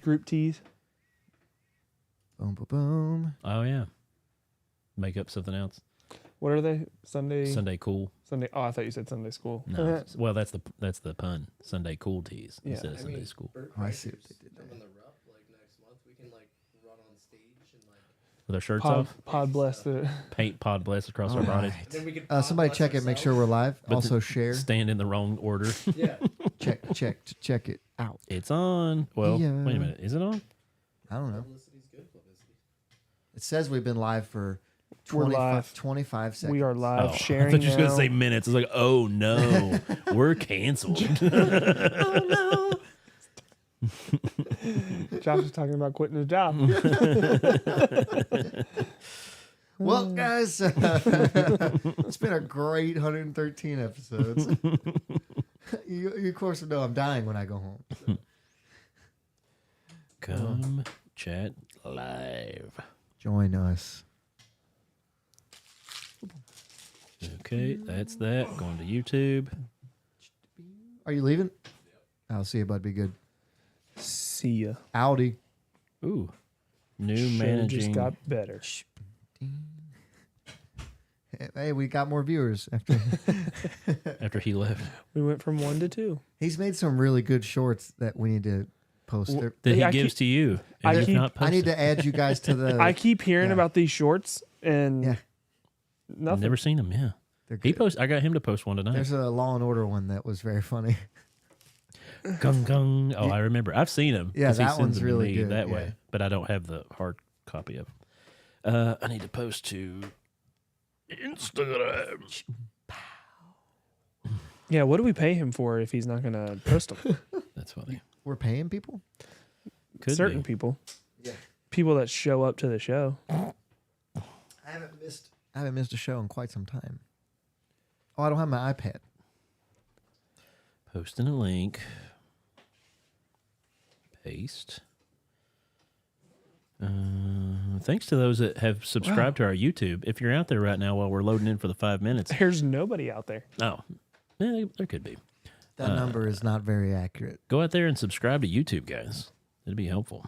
Group tees. Boom, boom, boom. Oh yeah. Make up something else. What are they? Sunday cool. Sunday. Oh, I thought you said Sunday school. No, well that's the pun. Sunday cool tees Yeah. instead of Sunday school. Oh, I see what they did there. Coming up like next month, we can like run on stage and like With our shirts off, Podbless the. paint Podbless across our bodies. then we can Somebody Podbless check it. Make sure ourselves. we're live. But Also share. Stand in the wrong order. Yeah. Check it out. It's on. Well, Yeah. wait a minute. Is it on? I don't know. Publicity's good publicity. It says we've been live for We're 25, live. 25 seconds. We are live I sharing. thought you were going to now. say minutes. It's like, oh no, we're canceled. Oh no. Josh was talking about quitting his job. Well, guys, it's been a great 113 episodes. you of course know I'm dying when I go home. So. Come chat live. Join us. Okay, that's that. Going to YouTube. Are you leaving? I'll see you, bud. Be good. See ya. Audi. Ooh, new Show managing. just got better. Hey, we got more viewers after. After he left, We went from 1 to 2. He's made some really good shorts that we need to post. Well, They're- that he I gives keep- to you. I And you've keep- not I need posted. to add you guys to the. I keep hearing yeah. about these shorts and Yeah. I've nothing. never seen him. Yeah, They're he good. post. I got him to post one tonight. There's a Law and Order one that was very funny. Gung gung. Oh, I remember. I've seen him. Yeah, 'cause he that sends one's them to really me good, that yeah. way. But I don't have the hard copy of. I need to post to Instagram. Yeah, what do we pay him for if he's not going to post them? That's funny. We're paying people. Could Certain be. people. Yeah. People that show up to the show. I haven't missed a show in quite some time. Oh, I don't have my iPad. Posting a link. Paste. Thanks to those that have subscribed to our YouTube. If you're out there right now while we're loading in for the 5 minutes, There's nobody out there. oh, yeah, there could be. That number is not very accurate. Go out there and subscribe to YouTube, guys. It'd be helpful.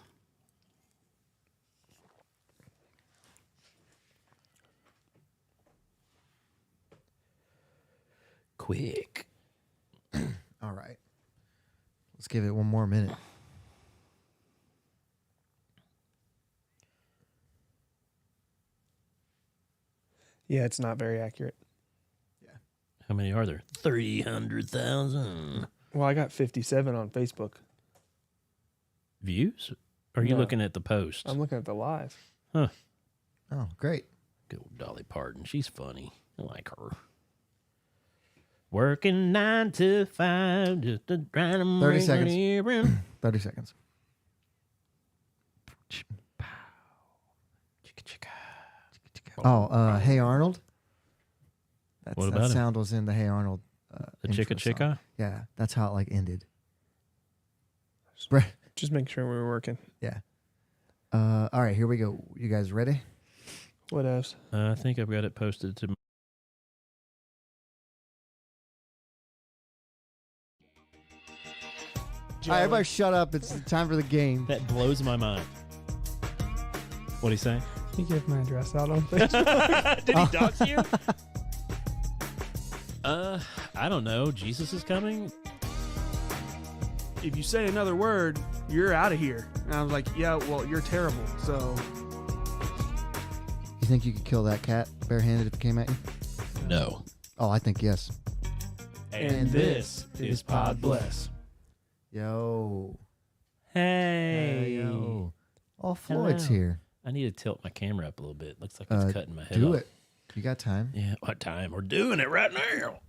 Quick. All right. Let's give it one more minute. Yeah, it's not very accurate. How many are there? 300,000 Well, I got 57 on Facebook. views? Or are you No. looking at the post? I'm looking at the live. Oh, great. Good old Dolly Parton. She's funny. I like her. Working 9 to 5 just to try to 30 make seconds. money around. 30 seconds. Oh, Hey Arnold. What that about him? sound was in the Hey Arnold. The intro chicka song. chicka? Yeah, that's how it like ended. Right. Just make sure we were working. Yeah. All right, here we go. You guys ready? What else? I think I've got it posted to. All right, everybody shut up. It's time for the game. That blows my mind. What'd he say? He gave my address out on Facebook. Did he dox you? I don't know. Jesus is coming. If you say another word, you're out of here. And I was like, yeah, well, you're terrible. So You think you could kill that cat barehanded if it came at you? No. Oh, I think yes. And this is Podbless. Yo. Hey. Yo. All Floyd's Hello. here. I need to tilt my camera up a little bit. Looks like it's cutting my head Do off. it. You got time. Yeah, what time? We're doing it right now.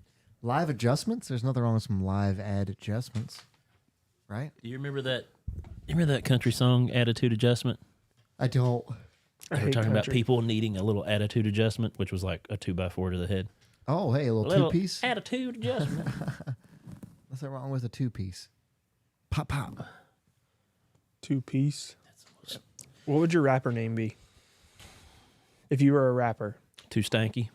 Live adjustments? There's nothing wrong with some live ad adjustments. Right? Do you remember that? You remember that country song, Attitude Adjustment? I don't. They were talking about people needing a little attitude adjustment, which was like a 2x4 to the head. Oh, hey, a little two-piece. attitude adjustment. Nothing wrong with a two-piece. Pop, pop. 2-piece. What would your rapper name be? If you were a rapper. Too stanky.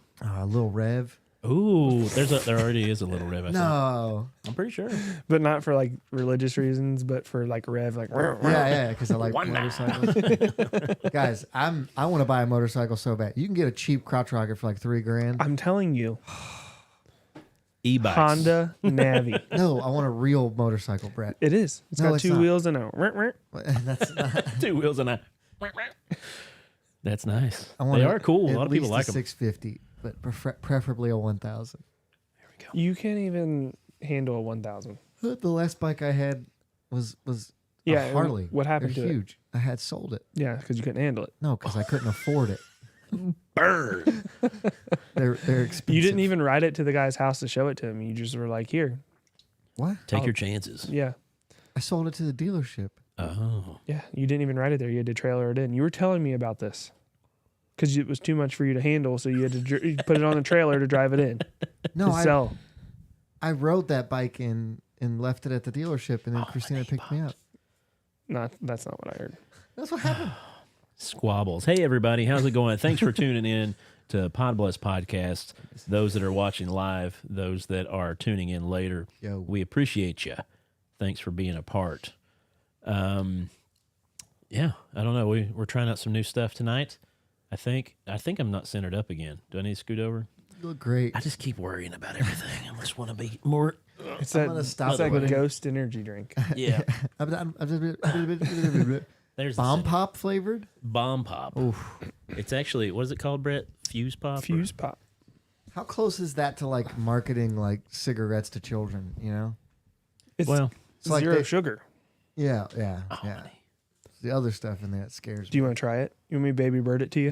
Lil Rev. Ooh, there already is a little rev. I think. No. I'm pretty sure. But not for like religious reasons, but for like rev, like Yeah, because I like motorcycles. Guys, I want to buy a motorcycle so bad. You can get a cheap crotch rocket for like $3,000. I'm telling you, E-bikes. Honda Navi. No, I want a real motorcycle, Brett. It is. It's No, got it's two not. wheels and a. That's not. 2 wheels and a. That's nice. I want They are cool. A at lot of people least like them. 650, but preferably a 1000. You can't even handle a 1000. The last bike I had was Yeah, a and Harley. what happened They're to it? huge. I had sold it. Yeah, because you couldn't handle it. No, because I couldn't afford it. Burn. They're expensive. You didn't even ride it to the guy's house to show it to him. You just were like, here. What? Take your chances. Yeah. I sold it to the dealership. Oh. Yeah. You didn't even ride it there. You had to trailer it in. You were telling me about this because it was too much for you to handle. So you had to put it on the trailer to drive it in. No, to sell. I rode that bike in and left it at the dealership, and then Christina picked me up. That's not what I heard. That's what happened. Squabbles. Hey, everybody. How's it going? Thanks for tuning in to Podbless Podcast. Those that are watching live, those that are tuning in later, Yo. we appreciate you. Thanks for being a part. Yeah, I don't know. We're trying out some new stuff tonight. I think I'm not centered up again. Do I need to scoot over? You look great. I just keep worrying about everything. I just want to be more. It's I'm that, gonna stop it's that putting- ghost energy drink. Yeah. There's the Bomb thing. pop flavored. Bomb pop. Oof. It's actually, what is it called, Brett? Fuse pop? or- Fuse pop. How close is that to like marketing like cigarettes to children? You know. It's Well, It's like zero they- sugar. Yeah. oh, Yeah. honey. The other stuff in there that scares Do you want to try it? You want me to baby bird it to you?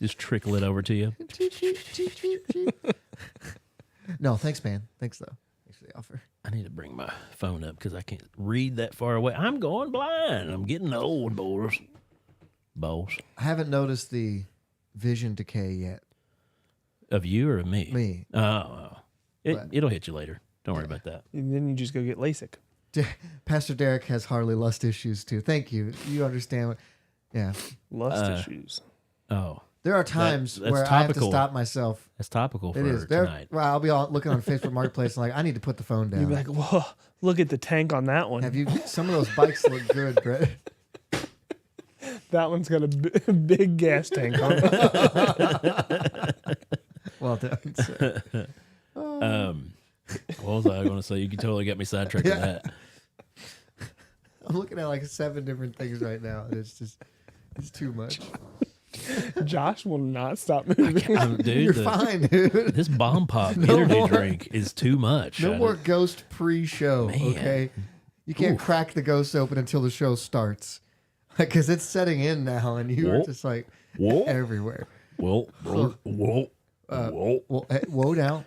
Just trickle it over to you. me. No, thanks, man. Thanks though. Thanks for the offer. I need to bring my phone up because I can't read that far away. I'm going blind. I'm getting old, boys. I haven't noticed the vision decay yet. Of you or of me? Me. Oh. But- It'll hit you later. Don't worry about that. And then you just go get LASIK. Pastor Derek has Harley lust issues too. Thank you. You understand what? Yeah. Lust issues. Oh. There are times that's where I have to topical. stop myself. That's topical for It is. There, tonight. well, I'll be looking on Facebook Marketplace and like, I need to put the phone down. You'd be like, whoa, look at the tank on that one. Have you? Some of those bikes look good, Brett. That one's got a big gas tank on it. Well done. sir. What was I going to say? You can totally get me sidetracked with that. I'm looking at like 7 different things right now. And it's too much. Josh will not stop moving. Dude, You're fine, dude. this bomb pop No energy more. drink is too much. No I more don't- ghost pre-show, Man. okay? You can't Oof. crack the ghost open until the show starts. Because it's setting in now, and you are Whoa. just like Whoa. everywhere. Whoa. Whoa. Whoa. Well, whoa down.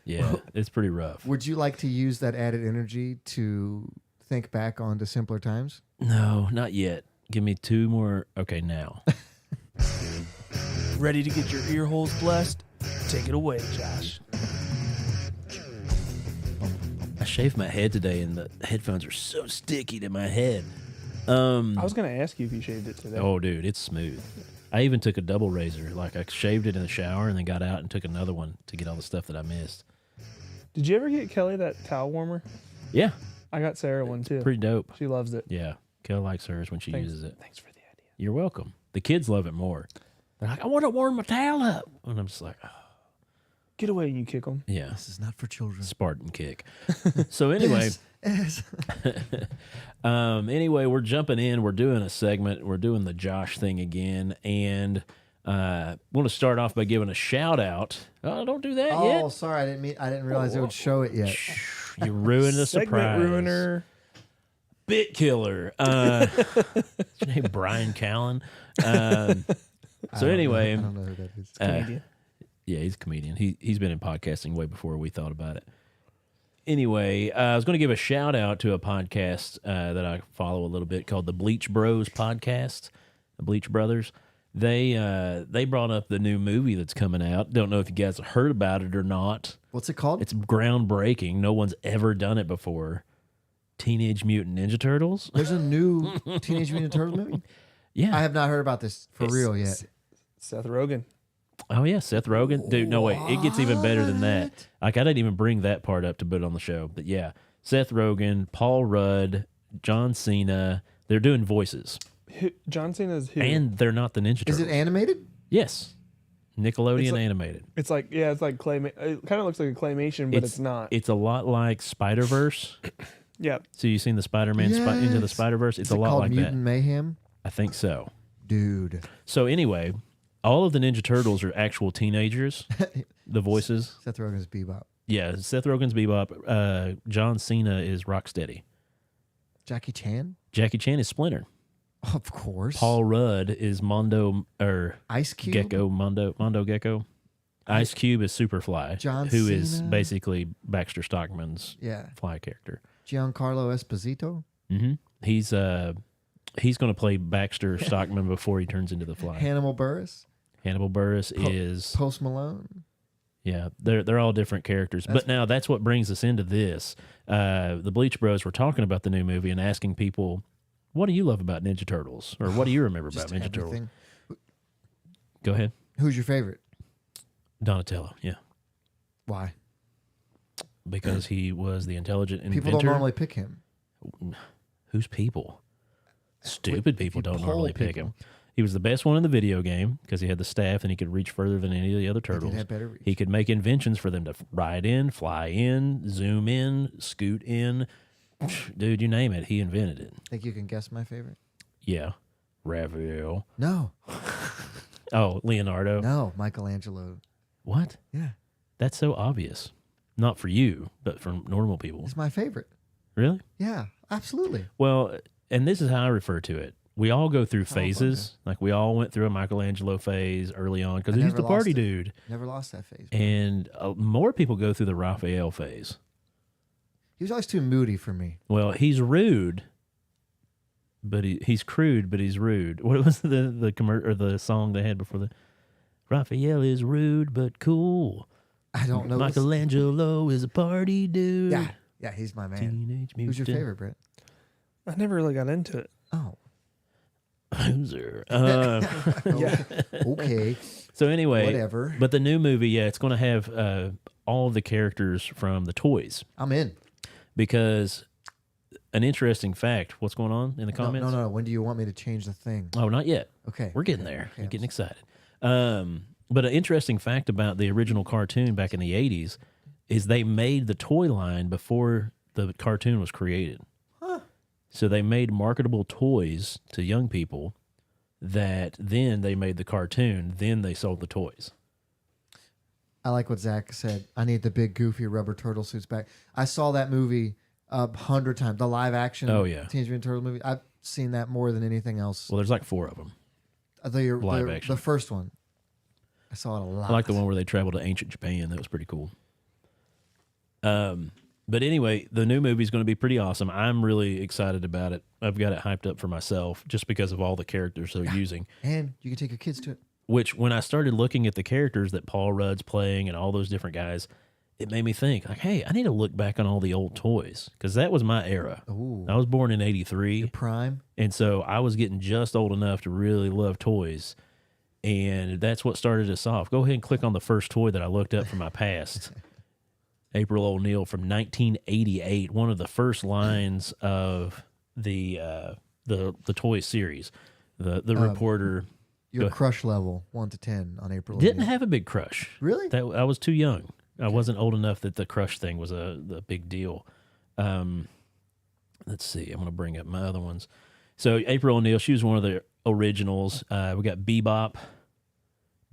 Yeah, it's pretty rough. Would you like to use that added energy to think back on to simpler times? No, not yet. Give me 2 more. Okay, now. Ready to get your ear holes blessed? Take it away, Josh. I shaved my head today, and the headphones are so sticky to my head. I was going to ask you if you shaved it today. Oh, dude, it's smooth. I even took a double razor. Like, I shaved it in the shower and then got out and took another one to get all the stuff that I missed. Did you ever get Kelly that towel warmer? Yeah, I got Sarah one too. pretty dope. She loves it. Yeah, Kel likes hers when she Thanks. uses it. Thanks for the idea. You're welcome. The kids love it more. They're like, I want to warm my towel up. And I'm just like, oh, Get away and you kick them. yeah, This is not for children. Spartan kick. So anyway, Yes. anyway, we're jumping in. We're doing a segment. We're doing the Josh thing again. And want to start off by giving a shout out. Oh, don't do that Oh, yet. sorry. I didn't realize it would show it yet. You ruined the Segment surprise. ruiner. Bit killer. What's your name? Brian Callen. So anyway, I don't know who that is. Comedian. yeah, he's a comedian. He's been in podcasting way before we thought about it. Anyway, I was going to give a shout out to a podcast that I follow a little bit called the Bleach Bros podcast, the Bleach Brothers. They brought up the new movie that's coming out. Don't know if you guys have heard about it or not. What's it called? It's groundbreaking. No one's ever done it before. Teenage Mutant Ninja Turtles. There's a new Teenage Mutant Turtle movie? Yeah. I have not heard about this for real yet. Seth Rogen. Oh yeah, Seth Rogen. Dude, no wait, it gets even better than that. Like I didn't even bring that part up to put it on the show, but yeah, Seth Rogen, Paul Rudd, John Cena. They're doing voices, John Cena's who? and they're not the Ninja Turtles. Is it animated? Yes, Nickelodeon It's like- animated. It's like it's like clay. It kind of looks like a claymation, but it's not. It's a lot like Spider-Verse. Yeah. So you've seen the Spider-Man Into the Yes. Spider-Verse? It's Is a it lot called like Mutant that. Mayhem? I think so. Dude. So anyway, all of the Ninja Turtles are actual teenagers. The voices. Seth Rogen's Bebop. Yeah, Seth Rogen's Bebop. John Cena is Rocksteady. Jackie Chan? Jackie Chan is Splinter. Of course. Paul Rudd is Mondo or Ice Cube? Gecko. Mondo Gecko. Ice Cube is Superfly, John who is Cena? basically Baxter Stockman's Yeah. Fly character. Giancarlo Esposito? Hmm He's going to play Baxter Stockman before he turns into the Fly. Hannibal Buress? Hannibal Buress is Post Malone? yeah. They're all different characters. But now that's what brings us into this. The Bleach Bros were talking about the new movie and asking people, "What do you love about Ninja Turtles?" or "What do you remember about Just Ninja Turtles?" everything. Go ahead, Who's your favorite? Donatello. Yeah, Why? because he was the intelligent inventor. People don't normally pick him. Who's people? Stupid people you don't poll normally pick people. him. He was the best one in the video game because he had the staff and he could reach further than any of the other He did turtles. have better reach. He could make inventions for them to ride in, fly in, zoom in, scoot in. Dude, you name it, he invented it. Think you can guess my favorite? Yeah. Raphael. No. Oh, Leonardo. No. Michelangelo. What? Yeah. That's so obvious. Not for you, but for normal people. It's my favorite. Really? Yeah. Absolutely. Well, and this is how I refer to it. We all go through Oh, phases. Like we all went through a Michelangelo phase early on because I he's never the lost party it. dude. Never lost that phase. And more people go through the Raphael phase. He was always too moody for me. Well, he's rude, but he's crude, but he's rude. What was the song they had before the Raphael is rude but cool. I don't know. this- Michelangelo is a party dude. Yeah. Yeah. He's my man. Teenage Who's your Mutant favorite, Britt? I never really got into it. Oh. Loser. Yeah. Okay. So anyway, Whatever. But the new movie, yeah, it's going to have all of the characters from the toys I'm in. because an interesting fact. What's going on in the No, comments? no. When do you want me to change the thing? Oh, not yet. Okay. We're getting there. Okay, I'm getting excited. But an interesting fact about the original cartoon back in the 80s is they made the toy line before the cartoon was created. So they made marketable toys to young people that then they made the cartoon, then they sold the toys. I like what Zach said. I need the big goofy rubber turtle suits back. I saw that movie 100 times. The live action Oh, yeah. Teenage Mutant Turtle movie. I've seen that more than anything else. Well, there's like 4 of them. live action. The first one. I saw it a lot. I like the one where they traveled to ancient Japan. That was pretty cool. But anyway, the new movie is going to be pretty awesome. I'm really excited about it. I've got it hyped up for myself just because of all the characters they're using. And you can take your kids to it. Which, when I started looking at the characters that Paul Rudd's playing and all those different guys, it made me think, like, hey, I need to look back on all the old toys because that was my era. Ooh. I was born in '83, Prime. and so I was getting just old enough to really love toys. And that's what started us off. Go ahead and click on the first toy that I looked up from my past. April O'Neil from 1988, one of the first lines of the toy series. The reporter Your Go- crush level 1 to 10 on April. didn't O'Neil. have a big crush. Really? That I was too young. I wasn't old enough that the crush thing was the big deal. Let's see. I'm going to bring up my other ones. So April O'Neil, she was one of the originals. We got Bebop.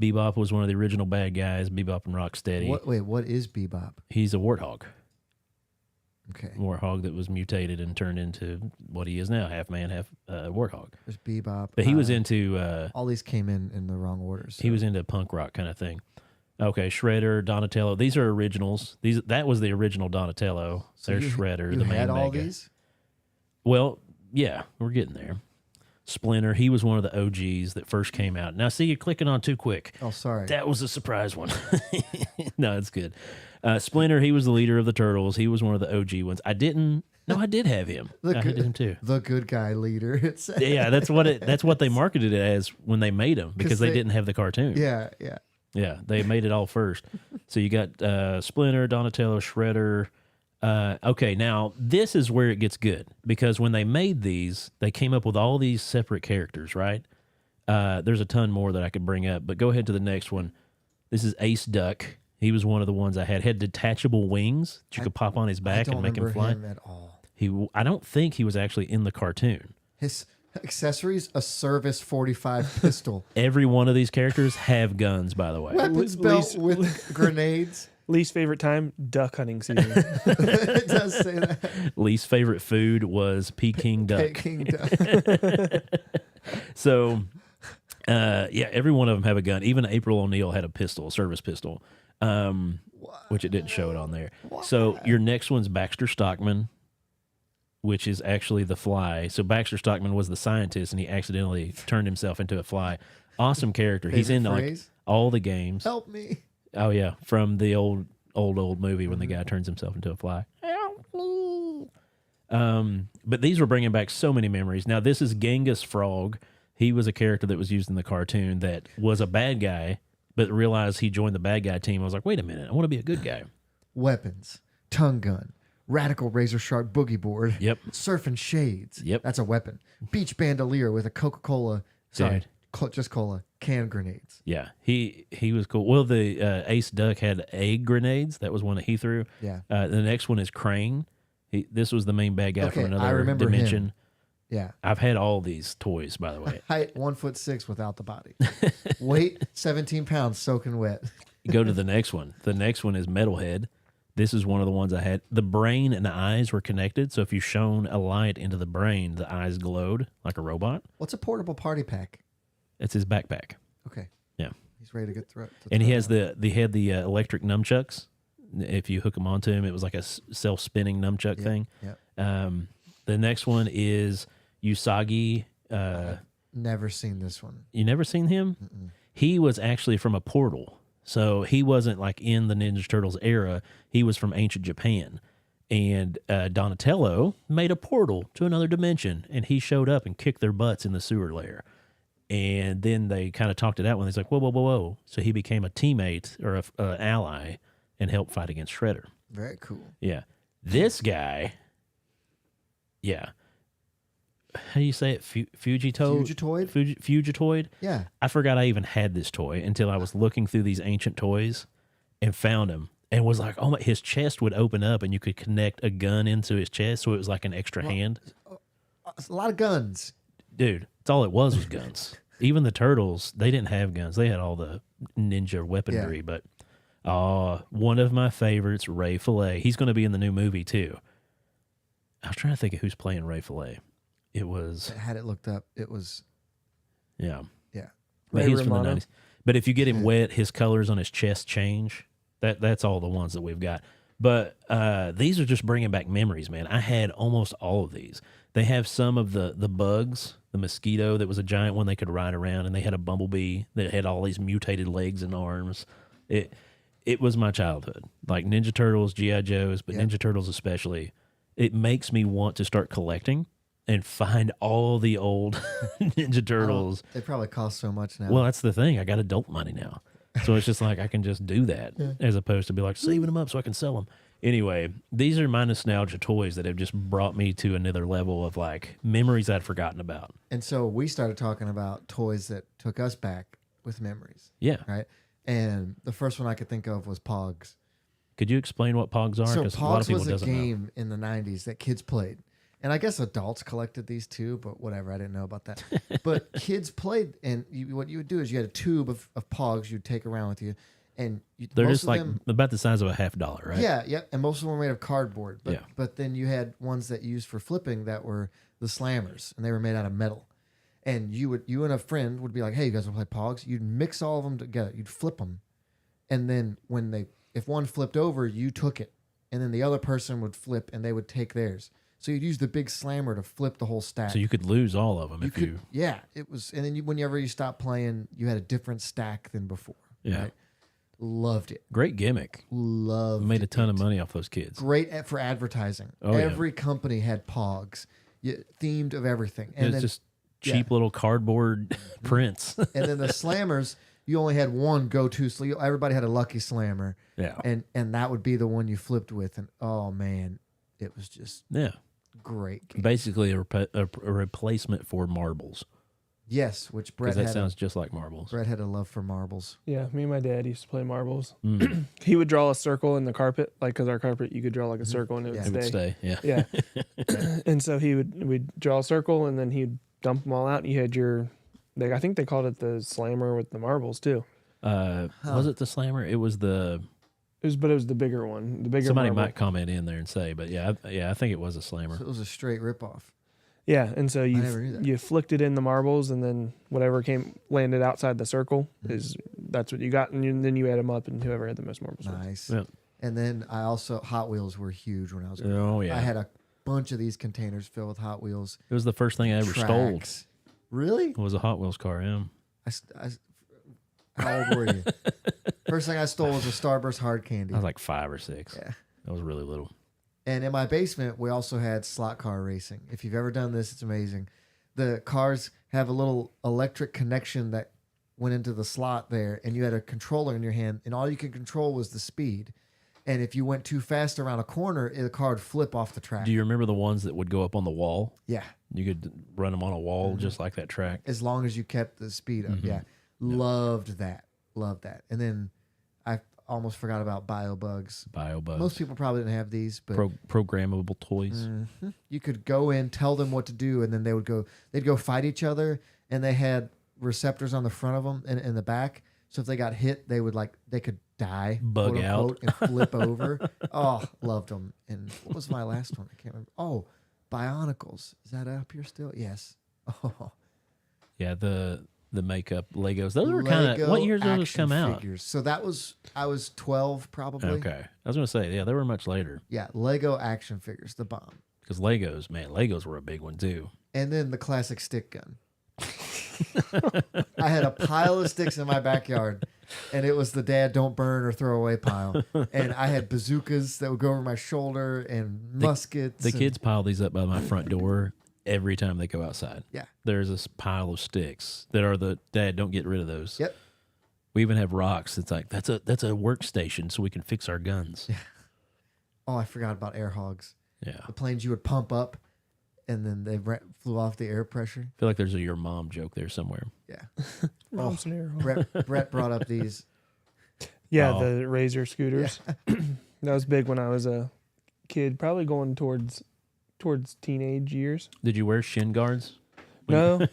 Bebop was one of the original bad guys. Bebop and Rocksteady. What is Bebop? He's a warthog. Okay. Warthog that was mutated and turned into what he is now, half man, half warthog. There's Bebop. But he was into all these came in the wrong order. So. he was into punk rock kind of thing. Okay, Shredder, Donatello. These are originals. That was the original Donatello. So There's you- Shredder, You the main had all bad guy. these? Well, yeah, we're getting there. Splinter, he was one of the OGs that first came out. Now, see, you're clicking on too quick. Oh, sorry. That was a surprise one. No, it's good. Splinter, he was the leader of the Turtles. He was one of the OG ones. I didn't No, I did have him. I had him too. The good guy leader. It's Yeah, that's what they marketed it as when they made him, because they didn't have the cartoon. yeah. Yeah, they made it all first. So you got Splinter, Donatello, Shredder. Okay, now this is where it gets good, because when they made these, they came up with all these separate characters, right? There's a ton more that I could bring up, but go ahead to the next one. This is Ace Duck. He was one of the ones I had detachable wings that you could pop on his back and make him fly. Him at all. I don't think he was actually in the cartoon. His accessories: a Service 45 pistol, Every one of these characters have guns, by the way. weapons belt with grenades. Least favorite time, duck hunting season. It does say that. Least favorite food was Peking duck. Peking duck. So, yeah, every one of them have a gun. Even April O'Neil had a pistol, a service pistol, which it didn't show it on there. So your next one's Baxter Stockman, which is actually the fly. So Baxter Stockman was the scientist, and he accidentally turned himself into a fly. Awesome character. He's in like all the games. Help me. Oh yeah, from the old movie when the guy turns himself into a fly. Help me. But these were bringing back so many memories. Now this is Genghis Frog. He was a character that was used in the cartoon that was a bad guy, but realized he joined the bad guy team. I was like, wait a minute, I want to be a good guy. Weapons, tongue gun, radical razor sharp boogie board. Yep. Surfing shades. Yep. That's a weapon. Beach bandolier with a Coca-Cola. Sorry, just cola. Can grenades. Yeah, he was cool. Well, the Ace Duck had egg grenades. That was one that he threw. Yeah. The next one is Crane. This was the main bad guy from I another remember dimension. him. Yeah. I've had all these toys, by the way. Height 1'6" without the body. Weight 17 pounds soaking wet. Go to the next one. The next one is Metalhead. This is one of the ones I had. The brain and the eyes were connected, so if you shone a light into the brain, the eyes glowed like a robot. What's a portable party pack? It's his backpack. Okay. Yeah. He's ready to get through. And he has they had the electric nunchucks. If you hook them onto him, it was like a self-spinning nunchuck thing. Yeah. The next one is Usagi. Never seen this one. You never seen him? Mm-mm. He was actually from a portal. So he wasn't like in the Ninja Turtles era. He was from ancient Japan. And Donatello made a portal to another dimension, and he showed up and kicked their butts in the sewer lair. And then they kind of talked it out when he's like, whoa, whoa, whoa, whoa. So he became a teammate or an ally and helped fight against Shredder. Very cool. Yeah. This guy, yeah. How do you say it? Fugitoid? Fugitoid? Yeah. I forgot I even had this toy until I was looking through these ancient toys and found him and was like, oh my, his chest would open up and you could connect a gun into his chest. So it was like an extra hand. It's a lot of guns. Dude, that's all it was guns. Even the turtles, they didn't have guns. They had all the ninja weaponry. Yeah. But one of my favorites, Ray Fillet. He's going to be in the new movie too. I was trying to think of who's playing Ray Fillet. It was... I had it looked up. It was... Yeah. Yeah. But Ray he's from the Romano. 90s. But if you get him wet, his colors on his chest change. That's all the ones that we've got. But these are just bringing back memories, man. I had almost all of these. They have some of the bugs, the mosquito that was a giant one they could ride around, and they had a bumblebee that had all these mutated legs and arms. It was my childhood. Like Ninja Turtles, G.I. Joes, but Ninja Turtles especially. It makes me want to start collecting and find all the old Ninja Turtles. They probably cost so much now. Well, that's the thing. I got adult money now. So it's just like I can just do that as opposed to be like saving them up so I can sell them. Anyway, these are my nostalgia toys that have just brought me to another level of like memories I'd forgotten about. And so we started talking about toys that took us back with memories. Yeah. Right? And the first one I could think of was Pogs. Could you explain what Pogs are? So Because a lot of Pogs people was a doesn't know. game in the 90s that kids played. And I guess adults collected these too, but whatever. I didn't know about that. But kids played, and what you would do is you had a tube of Pogs you'd take around with you. And They're most just of like them, about the size of a $50, right? Yeah, yeah. And most of them were made of cardboard. But, Yeah. but then you had ones that you used for flipping that were the slammers, and they were made out of metal. And you and a friend would be like, hey, you guys want to play Pogs? You'd mix all of them together. You'd flip them. And then if one flipped over, you took it. And then the other person would flip, and they would take theirs. So you'd use the big slammer to flip the whole stack. So you could lose all of them if you... Yeah, it was. And then whenever you stopped playing, you had a different stack than before. Yeah. Right? Loved it. Great gimmick. Loved Made a ton it. of money off those kids. Great for advertising. Oh, yeah. Every company had Pogs, themed of everything. And it's just cheap little cardboard prints. And then the slammers, you only had one go-to. So everybody had a Lucky Slammer. Yeah. And that would be the one you flipped with. And oh, man, it was just great. Game. Basically a replacement for marbles. Yes, which Brett Because that had. sounds just like marbles. Brett had a love for marbles. Yeah, me and my dad used to play marbles. He would draw a circle in the carpet, like because our carpet you could draw like a circle and it would It would stay. stay, yeah. Yeah. And so we'd draw a circle and then he'd dump them all out. You had I think they called it the slammer with the marbles too. Was it the slammer? It was the... But it was the bigger one. The bigger Somebody marble. might comment in there and say, but I think it was a slammer. So it was a straight ripoff. Yeah, and so never knew that. you flicked it in the marbles, and then whatever landed outside the circle that's what you got, and then you add them up, and whoever had the most marbles. wins. Nice. Yeah. And then Hot Wheels were huge when I was growing up. Oh, yeah. I had a bunch of these containers filled with Hot Wheels. It was the first thing I ever stole. Tracks. Really? It was a Hot Wheels car, yeah. How old were you? First thing I stole was a Starburst hard candy. I was like 5 or 6. Yeah. I was really little. And in my basement, we also had slot car racing. If you've ever done this, it's amazing. The cars have a little electric connection that went into the slot there, and you had a controller in your hand, and all you could control was the speed. And if you went too fast around a corner, the car would flip off the track. Do you remember the ones that would go up on the wall? Yeah. You could run them on a wall just like that track. As long as you kept the speed up. Yeah. Loved that. Loved that. And then I almost forgot about BioBugs. BioBugs. Most people probably didn't have these, but Programmable toys. you could go in, tell them what to do, and then they'd go fight each other, and they had receptors on the front of them and in the back. So if they got hit, they could die, Bug quote out. unquote, and flip over. Oh, loved them. And what was my last one? I can't remember. Oh, Bionicles. Is that up here still? Yes. Oh, Yeah, the makeup Legos. Those were kind of... What years did those action come out? figures. So I was 12 probably. Okay. I was going to say, yeah, they were much later. Yeah, Lego action figures, the bomb. Because Legos were a big one too. And then the classic stick gun. I had a pile of sticks in my backyard, and it was the dad don't burn or throw away pile. And I had bazookas that would go over my shoulder and muskets. The kids pile these up by my front door every time they go outside. Yeah. There's this pile of sticks that are Dad, don't get rid of those. Yep. We even have rocks. It's like, that's a workstation so we can fix our guns. Yeah. Oh, I forgot about air hogs. Yeah. The planes you would pump up, and then they flew off the air pressure. I feel like there's a your mom joke there somewhere. Yeah. Mom's an air hog. Brett brought up these. Yeah, Oh. the Razor scooters. That was big when I was a kid, probably going towards teenage years. Did you wear shin guards? No.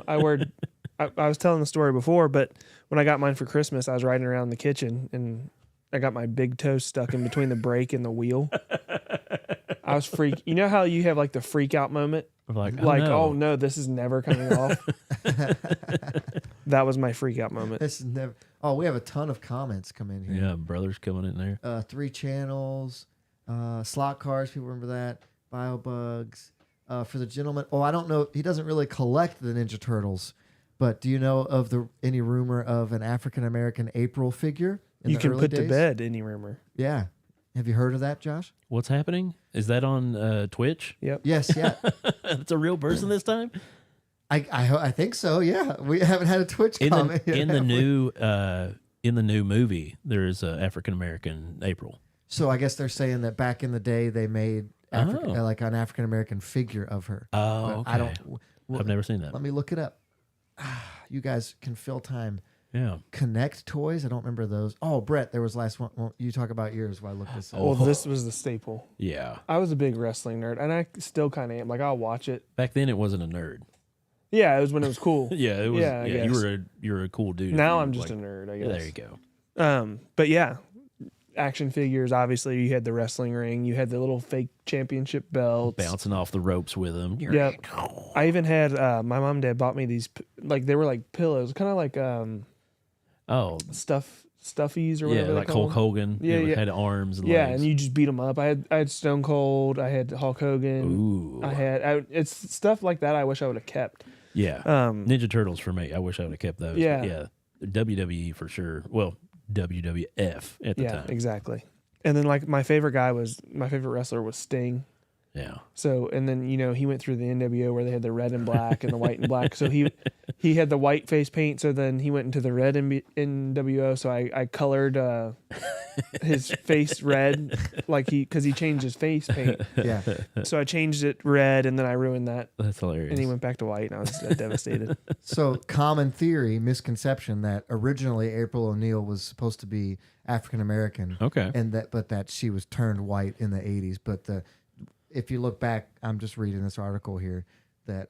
I was telling the story before, but when I got mine for Christmas, I was riding around the kitchen and I got my big toe stuck in between the brake and the wheel. I was freak. You know how you have like the freak out moment? Like, oh no, this is never coming off. That was my freak out moment. This is never. Oh, we have a ton of comments come in here. Yeah, brothers coming in there. 3 channels, slot cars. People remember that. BioBugs. For the gentleman. Oh, I don't know. He doesn't really collect the Ninja Turtles, but do you know of any rumor of an African American April figure? You can put to days? bed any rumor. Yeah. Have you heard of that, Josh? What's happening? Is that on Twitch? Yep. Yes. Yeah. It's a real person this time? I think so. Yeah. We haven't had a Twitch In comment the, yet, in the have we? new movie, there is a African American April. So I guess they're saying that back in the day they made like an African American figure of her. Oh, But okay. I don't. I've never seen that. Let me look it up. You guys can fill time. Yeah. Connect toys. I don't remember those. Oh, Brett, there was last one. Well, you talk about yours while I look this up. Well, this was the staple. Yeah. I was a big wrestling nerd, and I still kind of am. Like, I'll watch it. Back then, it wasn't a nerd. Yeah, it was when it was cool. Yeah, it was. Yeah, I Yeah, guess. you were a cool dude. Now if I'm you, just a nerd, I guess. There you go. But yeah, action figures. Obviously, you had the wrestling ring. You had the little fake championship belts. Bouncing off the ropes with them. Yep. I even had my mom and dad bought me these they were like pillows, kind of like stuffies or whatever. Yeah, they like call Hulk them. Hogan. Yeah, It yeah. had arms and Yeah, legs. and you just beat them up. I had Stone Cold. I had Hulk Hogan. Ooh. It's stuff like that. I wish I would have kept. Yeah. Ninja Turtles for me. I wish I would have kept those. Yeah. But yeah. WWE for sure. Well, WWF at the Yeah, time. exactly. And then like my favorite wrestler was Sting. Yeah. So, and then, he went through the NWO where they had the red and black and the white and black. So he had the white face paint. So then he went into the red NWO. So I colored his face red, because he changed his face paint. Yeah. So I changed it red, and then I ruined that. That's hilarious. And he went back to white, and I was devastated. So common theory, misconception that originally April O'Neil was supposed to be African American. Okay. And that she was turned white in the 80s. But if you look back, I'm just reading this article here that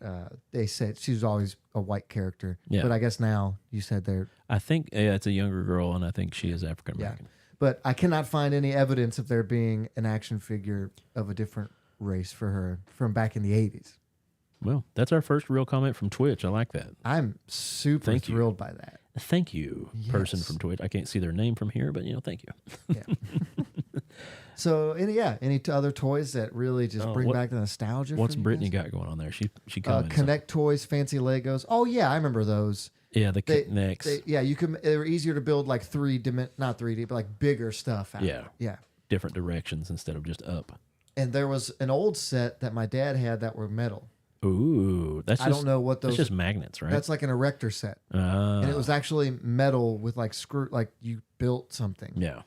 they said she was always a white character. Yeah. But I guess now you said they're. I think it's a younger girl, and I think she is African Yeah. American. But I cannot find any evidence of there being an action figure of a different race for her from back in the 80s. Well, that's our first real comment from Twitch. I like that. I'm super Thank you. thrilled by that. Thank you, person Yes. from Twitch. I can't see their name from here, but thank you. Yeah. So, any other toys that really just bring back the nostalgia? What's for you Brittany guys? got going on there? She comments. Connect toys, fancy Legos. Oh yeah, I remember those. Yeah, the They- Connects. They were easier to build like not 3D, but like bigger stuff out. Yeah. Yeah. Different directions instead of just up. And there was an old set that my dad had that were metal. Ooh, that's I just, don't know what those. That's just magnets, right? That's like an erector set, and it was Ah, actually metal with like screw, like you built something. yeah.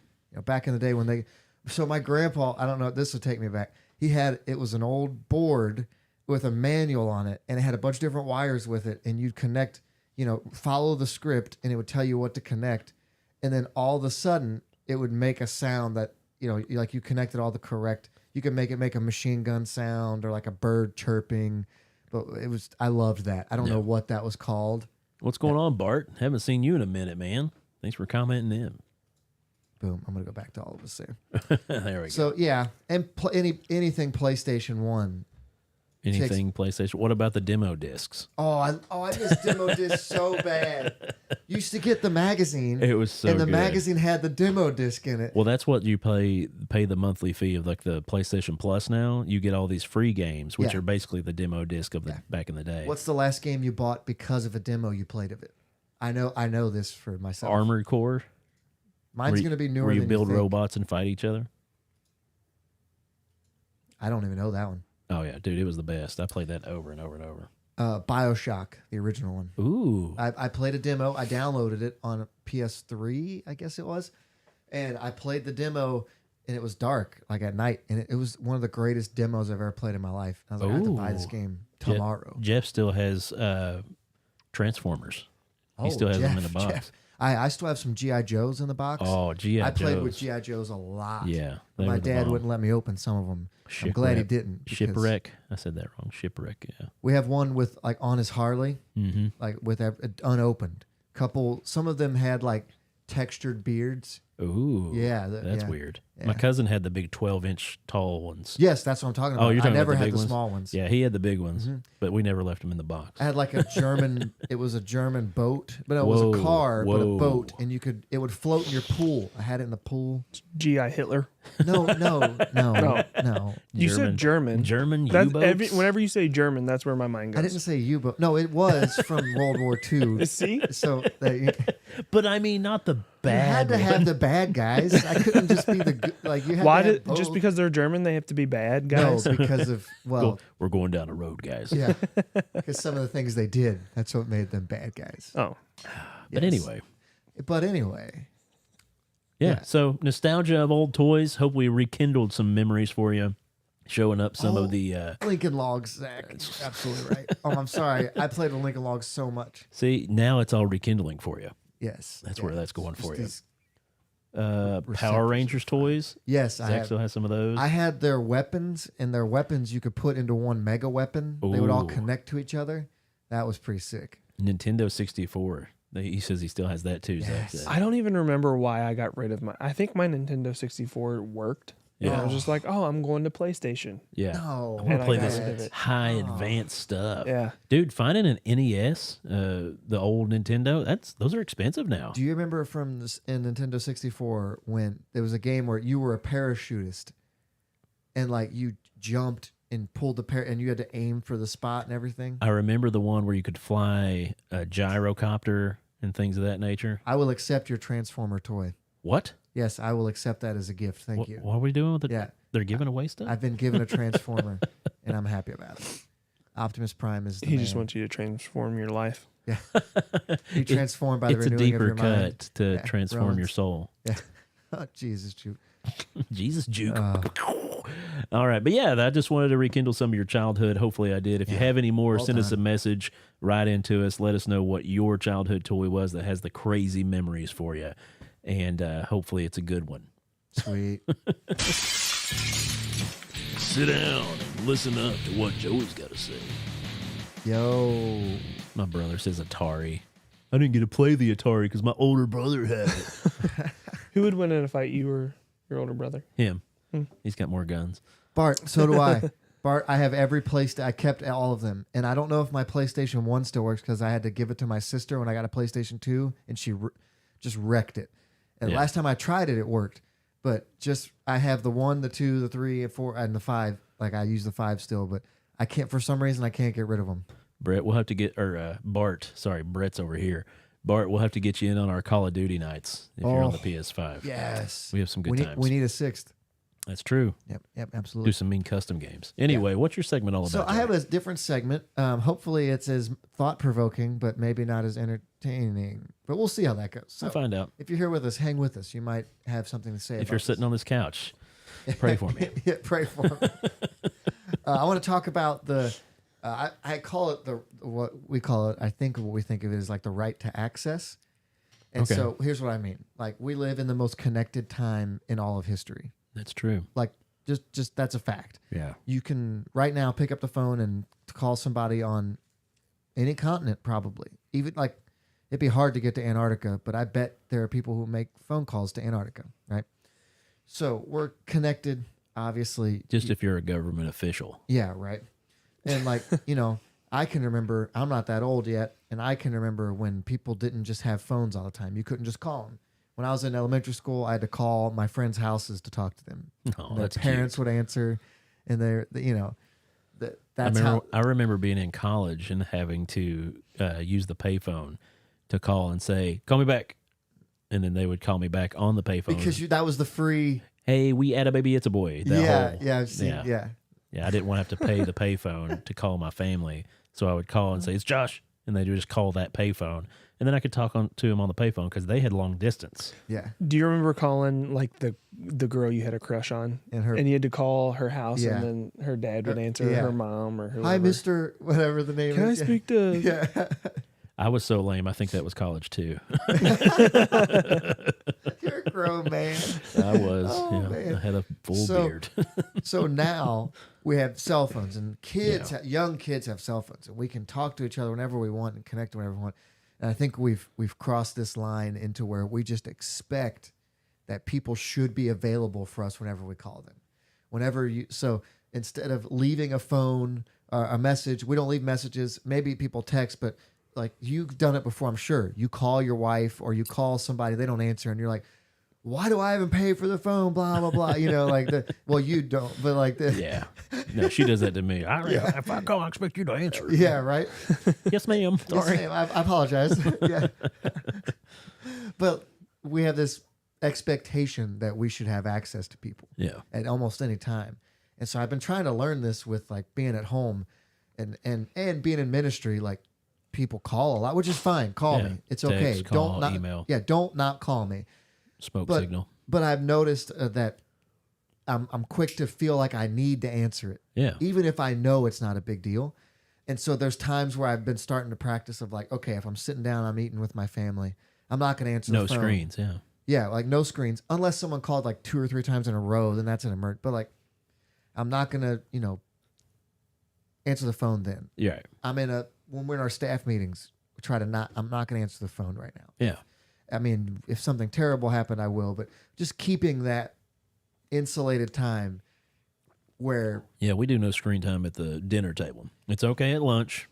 Back in the day when they. So my grandpa, I don't know. This will take me back. It was an old board with a manual on it, and it had a bunch of different wires with it, and you'd connect. Follow the script, and it would tell you what to connect, and then all of a sudden it would make a sound that you connected all the correct. You could make it make a machine gun sound or like a bird chirping, but I loved that. I don't know what that was called. What's going on, Bart? Haven't seen you in a minute, man. Thanks for commenting in. Boom! I'm gonna go back to all of us there. There we go. So yeah, and anything PlayStation 1. Anything PlayStation? What about the demo discs? I miss demo disc so bad. Used to get the magazine. It was so and the good. magazine had the demo disc in it. Well, that's what you pay the monthly fee of, like the PlayStation Plus now. You get all these free games, which Yeah. are basically the demo disc of the back in the day. What's the last game you bought because of a demo you played of it? I know this for myself. Armored Core? Mine's going to be newer Where you than build you think. robots and fight each other? I don't even know that one. Oh, yeah, dude, it was the best. I played that over and over and over. BioShock, the original one. Ooh. I played a demo. I downloaded it on PS3, I guess it was. And I played the demo, and it was dark, like at night. And it was one of the greatest demos I've ever played in my life. I was like, I have to buy this Ooh. game tomorrow. Jeff still has Transformers. He still has them in the box. Jeff. I still have some G.I. Joes in the box. Oh, G.I. I played with Joes. G.I. Joes a lot. Yeah. But they my were the dad bomb. wouldn't let me open some of them. I'm glad he didn't. because Shipwreck. I said that wrong. Shipwreck, yeah. We have one with like on his Harley, Mm-hmm. like with unopened. Some of them had like textured beards. Ooh. Yeah, That's yeah, weird. yeah. My cousin had the big 12-inch tall ones. Yes, that's what I'm talking about. Oh, you're talking I never about the had big the ones? small ones. Yeah, he had the big ones, Mhm. but we never left them in the box. I had like a German. It was a German boat, but it was a Whoa, car, but a whoa. boat, and it would float in your pool. I had it in the pool. G.I. Hitler. No. You said German. German That's U-boats? whenever you say German, that's where my mind I goes. didn't say U-boat. No, it was from World War II. See? So you But I mean, not the bad had to one. have the bad guys. I couldn't just be the good. Like you had Why to have did just both. because they're German they have to be bad No, guys? because of We're going down a road, guys. yeah, because some of the things they did. That's what made them bad guys. Oh, But Yes. anyway, Yeah. yeah. So nostalgia of old toys. Hope we rekindled some memories for you, showing up some Oh. of the. Lincoln Logs, Zach. Absolutely right. Oh, I'm sorry. I played with Lincoln Logs so much. See, now it's all rekindling for you. Yes, That's where that's going for Just you. these- Power receptors Rangers toys. Yes, I Zach had, still has some of those. I had their weapons, and their weapons you could put into one mega weapon. They would all Ooh. connect to each other. That was pretty sick. Nintendo 64. He says he still has that too. Zach Yes. said. I don't even remember why I got rid of my. I think my Nintendo 64 worked. And I was just like, oh, I'm going to PlayStation. Yeah. No, I want And to I play got this rid of it. high advanced stuff. Yeah. Dude, finding an NES, the old Nintendo, those are expensive now. Do you remember from this, in Nintendo 64 when there was a game where you were a parachutist and like you jumped and pulled the and you had to aim for the spot and everything? I remember the one where you could fly a gyrocopter and things of that nature. I will accept your Transformer toy. What? Yes, I will accept that as a gift. Thank you. What are we doing with it? Yeah. They're giving away stuff? I've been given a transformer, and I'm happy about it. Optimus Prime is the He man. just wants you to transform your life. Yeah. Be transformed by the It's a renewing of deeper your cut mind. to Yeah, transform your Rowan's. soul. Yeah. Oh, Jesus, Juke. Jesus juke. Uh, All right. But yeah, I just wanted to rekindle some of your childhood. Hopefully I did. If you Yeah. have any more, Well send us a done. message, write into us. Let us know what your childhood toy was that has the crazy memories for you. And hopefully it's a good one. Sweet. Sit down and listen up to what Joey's got to say. Yo. My brother says Atari. I didn't get to play the Atari because my older brother had it. Who would win in a fight, you or your older brother? Him. He's got more guns. Bart, so do I. Bart, I have every PlayStation. I kept all of them. And I don't know if my PlayStation 1 still works because I had to give it to my sister when I got a PlayStation 2, and she just wrecked it. And Yeah. last time I tried it, it worked. But just, I have the 1, the 2, the 3, and 4, and the 5. Like, I use the 5 still, but I can't, for some reason, I can't get rid of them. Brett, we'll have to get, or Bart, sorry, Brett's over here. Bart, we'll have to get you in on our Call of Duty nights if you're on the PS5. Yes. We have some good times. We need a 6th. That's true. Yep, Do absolutely. some mean custom games. Anyway, what's your segment all about? So I have a different segment. Hopefully it's as thought-provoking, but maybe not as entertaining. But we'll see how that goes. So We'll find out. if you're here with us, hang with us. You might have something to say. If you're sitting on this couch, pray for me. Yeah, pray for me. I want to talk about the. I call it what we call it. I think what we think of it is like the right to access. And Okay. so here's what I mean. Like we live in the most connected time in all of history. That's true. Like just that's a fact. Yeah. You can right now pick up the phone and call somebody on any continent, probably. Even like it'd be hard to get to Antarctica, but I bet there are people who make phone calls to Antarctica, right? So we're connected, obviously. Just if you're a government official. Yeah, right. And like, I can remember, I'm not that old yet, and I can remember when people didn't just have phones all the time. You couldn't just call them. When I was in elementary school, I had to call my friends' houses to talk to them. Oh, And their that's parents cute. would answer, and that's I remember being in college and having to use the payphone to call and say, "Call me back," and then they would call me back on the payphone. because that was the free. Hey, we had a baby. It's a boy. That whole- I've seen, yeah. Yeah, I didn't want to have to pay the payphone to call my family, so I would call and say, "It's Josh," and they'd just call that payphone, and then I could talk to him on the payphone because they had long distance. Yeah. Do you remember calling like the girl you had a crush on, And her, and you had to call her house, Yeah. and then her dad would answer, yeah. her mom or whoever. hi, Mr. Whatever the name Can I is. speak to? Yeah. I was so lame. I think that was college too. You're a grown man. I was. Oh, yeah, man. I had a full So- beard. So now we have cell phones, and kids, Yeah. young kids have cell phones, and we can talk to each other whenever we want and connect whenever we want. And I think we've crossed this line into where we just expect that people should be available for us whenever we call them. So instead of leaving a phone or a message, we don't leave messages. Maybe people text, but like you've done it before, I'm sure. You call your wife or you call somebody, they don't answer, and you're like, why do I even pay for the phone? Blah, blah, blah. Well, you don't, but like the, Yeah. No, she does that to me. If I call, I expect you to answer. yeah, right? Yes, ma'am. Yes, Sorry. ma'am, I apologize. Yeah. But we have this expectation that we should have access to people Yeah. at almost any time. And so I've been trying to learn this with like being at home and being in ministry. Like people call a lot, which is fine. Call Yeah. me. It's Text, okay. call, Don't not email. Yeah, don't not call me. Smoke But signal. but I've noticed that I'm quick to feel like I need to answer it, Yeah. even if I know it's not a big deal. And so there's times where I've been starting to practice of like, okay, if I'm sitting down, I'm eating with my family, I'm not going to answer No the phone. screens. Yeah. Yeah, like no screens, unless someone called like 2 or 3 times in a row, then that's an emergency. But like, I'm not going to, answer the phone then. Yeah. When we're in our staff meetings, we try to I'm not going to answer the phone right now. Yeah. I mean, if something terrible happened, I will, but just keeping that insulated time where, Yeah. We do no screen time at the dinner table. It's okay at lunch,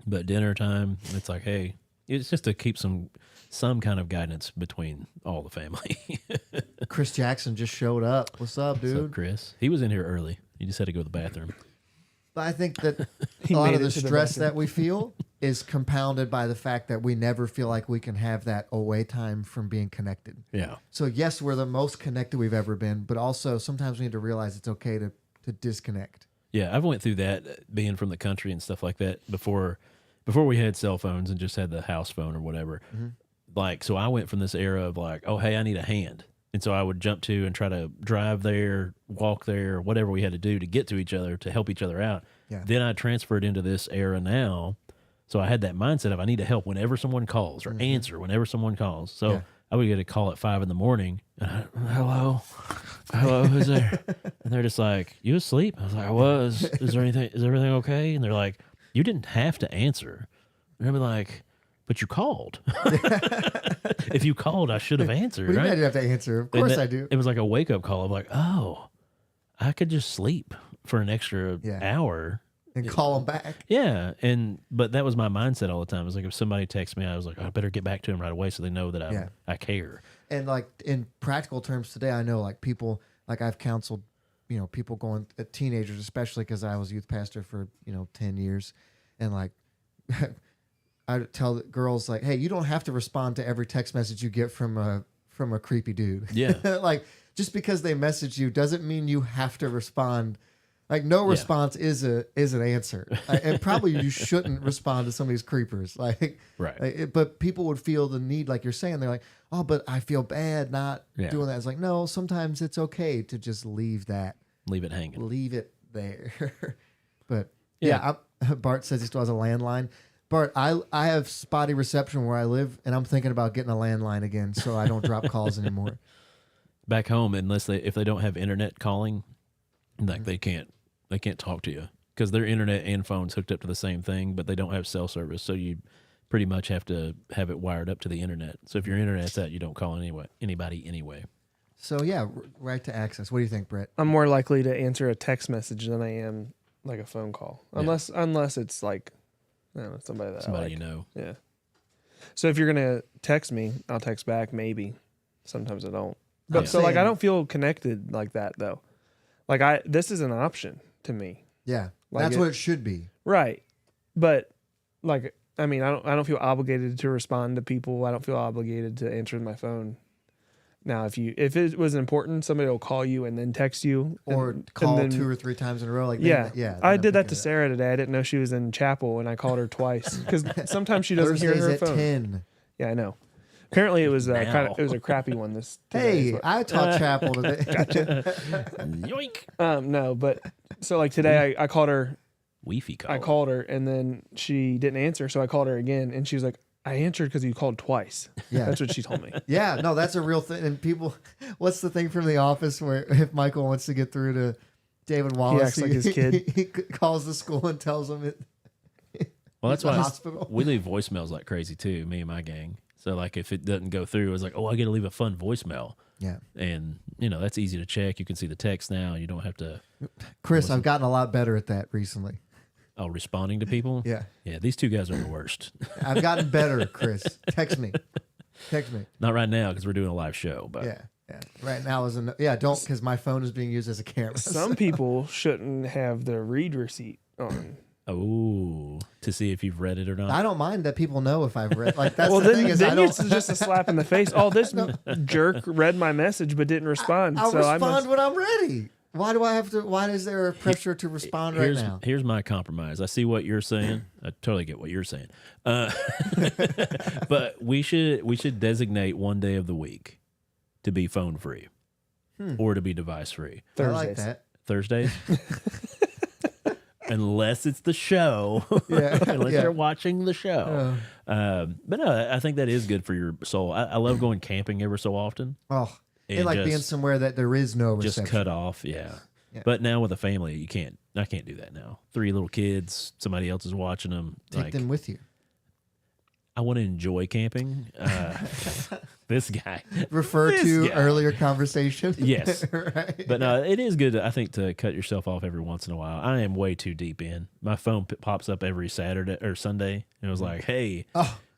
but dinner time, it's like, hey, it's just to keep some kind of guidance between all the family. Chris Jackson just showed up. What's up, What's dude? up, Chris? He was in here early. He just had to go to the bathroom. But I think that He a lot made of it the to the stress bathroom. that we feel is compounded by the fact that we never feel like we can have that away time from being connected. Yeah. So yes, we're the most connected we've ever been, but also sometimes we need to realize it's okay to disconnect. Yeah, I've went through that being from the country and stuff like that before we had cell phones and just had the house phone or whatever. Like, so I went from this era of like, oh, hey, I need a hand. And so I would jump to and try to drive there, walk there, whatever we had to do to get to each other, to help each other out. Yeah. Then I transferred into this era now. So I had that mindset of I need to help whenever someone calls or answer whenever someone calls. So Yeah. I would get a call at 5 a.m. And hello, who's there? And they're just like, you asleep? I was like, I was. Is everything okay? And they're like, you didn't have to answer. And I'd be like, but you called. If you called, I should have answered. What do you right? mean I didn't have to answer? Of And course that- I do. It was like a wake up call. I'm like, oh, I could just sleep for an extra hour. And call them back. Yeah, but that was my mindset all the time. It was like if somebody texts me, I was like, I better get back to them right away so they know that I care. And like in practical terms today, I know like people, like I've counseled, people going, teenagers, especially because I was youth pastor for, 10 years. And like, I tell the girls like, hey, you don't have to respond to every text message you get from a creepy dude. Yeah. Like just because they message you doesn't mean you have to respond. Like no response is an answer, and probably you shouldn't respond to some of these creepers. Like, Right. But people would feel the need, like you're saying, they're like, oh, but I feel bad not doing that. It's like, no, sometimes it's okay to just leave that, Leave it hanging. leave it there. But Bart says he still has a landline. Bart, I have spotty reception where I live, and I'm thinking about getting a landline again so I don't drop calls anymore. Back home, if they don't have internet calling, like they can't talk to you because their internet and phone's hooked up to the same thing, but they don't have cell service. So you pretty much have to have it wired up to the internet. So if your internet's out, you don't call anybody anyway. So yeah, right to access. What do you think, Brett? I'm more likely to answer a text message than I am like a phone call, unless it's like, I don't know, somebody that I like. You know. Yeah. So if you're gonna text me, I'll text back. Maybe. Sometimes I don't. But so like I don't feel connected like that though. Like this is an option to me. Yeah, Like that's what it should be. Right. But like, I mean, I don't feel obligated to respond to people. I don't feel obligated to answer my phone. Now, if it was important, somebody will call you and then text you, Or and call then, 2 or 3 times in a row. Like I did that to Sarah today. I didn't know she was in chapel, and I called her twice because sometimes she doesn't hear her at phone. 10. Yeah, I know. Apparently, it was Now. it was a crappy one. Hey, I taught chapel today. Yoink. No, but so like today, I called her. Wi-Fi call. I called her, and then she didn't answer, so I called her again, and she was like, I answered because you called twice. Yeah. That's what she told me. Yeah, no, that's a real thing. And people, what's the thing from The Office where if Michael wants to get through to David Wallace, acts like his kid. he calls the school and tells them it. Well, that's the why hospital. we leave voicemails like crazy too, me and my gang. So like if it doesn't go through, it's like, oh, I got to leave a fun voicemail. Yeah. And, that's easy to check. You can see the text now. You don't have to. Chris, I've gotten a lot better at that recently. Oh, responding to people? Yeah. Yeah, these two guys are the worst. I've gotten better, Chris. Text me. Not right now because we're doing a live show. But Yeah. Right now don't, because my phone is being used as a camera. Some people shouldn't have the read receipt on. Oh, to see if you've read it or not. I don't mind that people know if I've read. Like that's Well, the then, thing is then I don't. it's just a slap in the face. Oh, this jerk read my message but didn't respond. I'll so respond when I'm ready. Why do I have to? Why is there a pressure to respond right now? Here's my compromise. I see what you're saying. I totally get what you're saying. But we should designate one day of the week to be phone free or to be device free. I like Thursdays. that. Thursdays. Unless it's the show. Yeah. Unless Yeah. you're watching the show. But no, I think that is good for your soul. I love going camping ever so often. Oh, And and like just- being somewhere that there is no reception. Just cut off, yeah. Yeah. But now with a family, I can't do that now. 3 little kids, somebody else is watching them. Take them with you. I want to enjoy camping. This guy. Refer This to guy. earlier conversation. Yes. Right. But no, it is good, I think, to cut yourself off every once in a while. I am way too deep in. My phone pops up every Saturday or Sunday, and it was like, hey,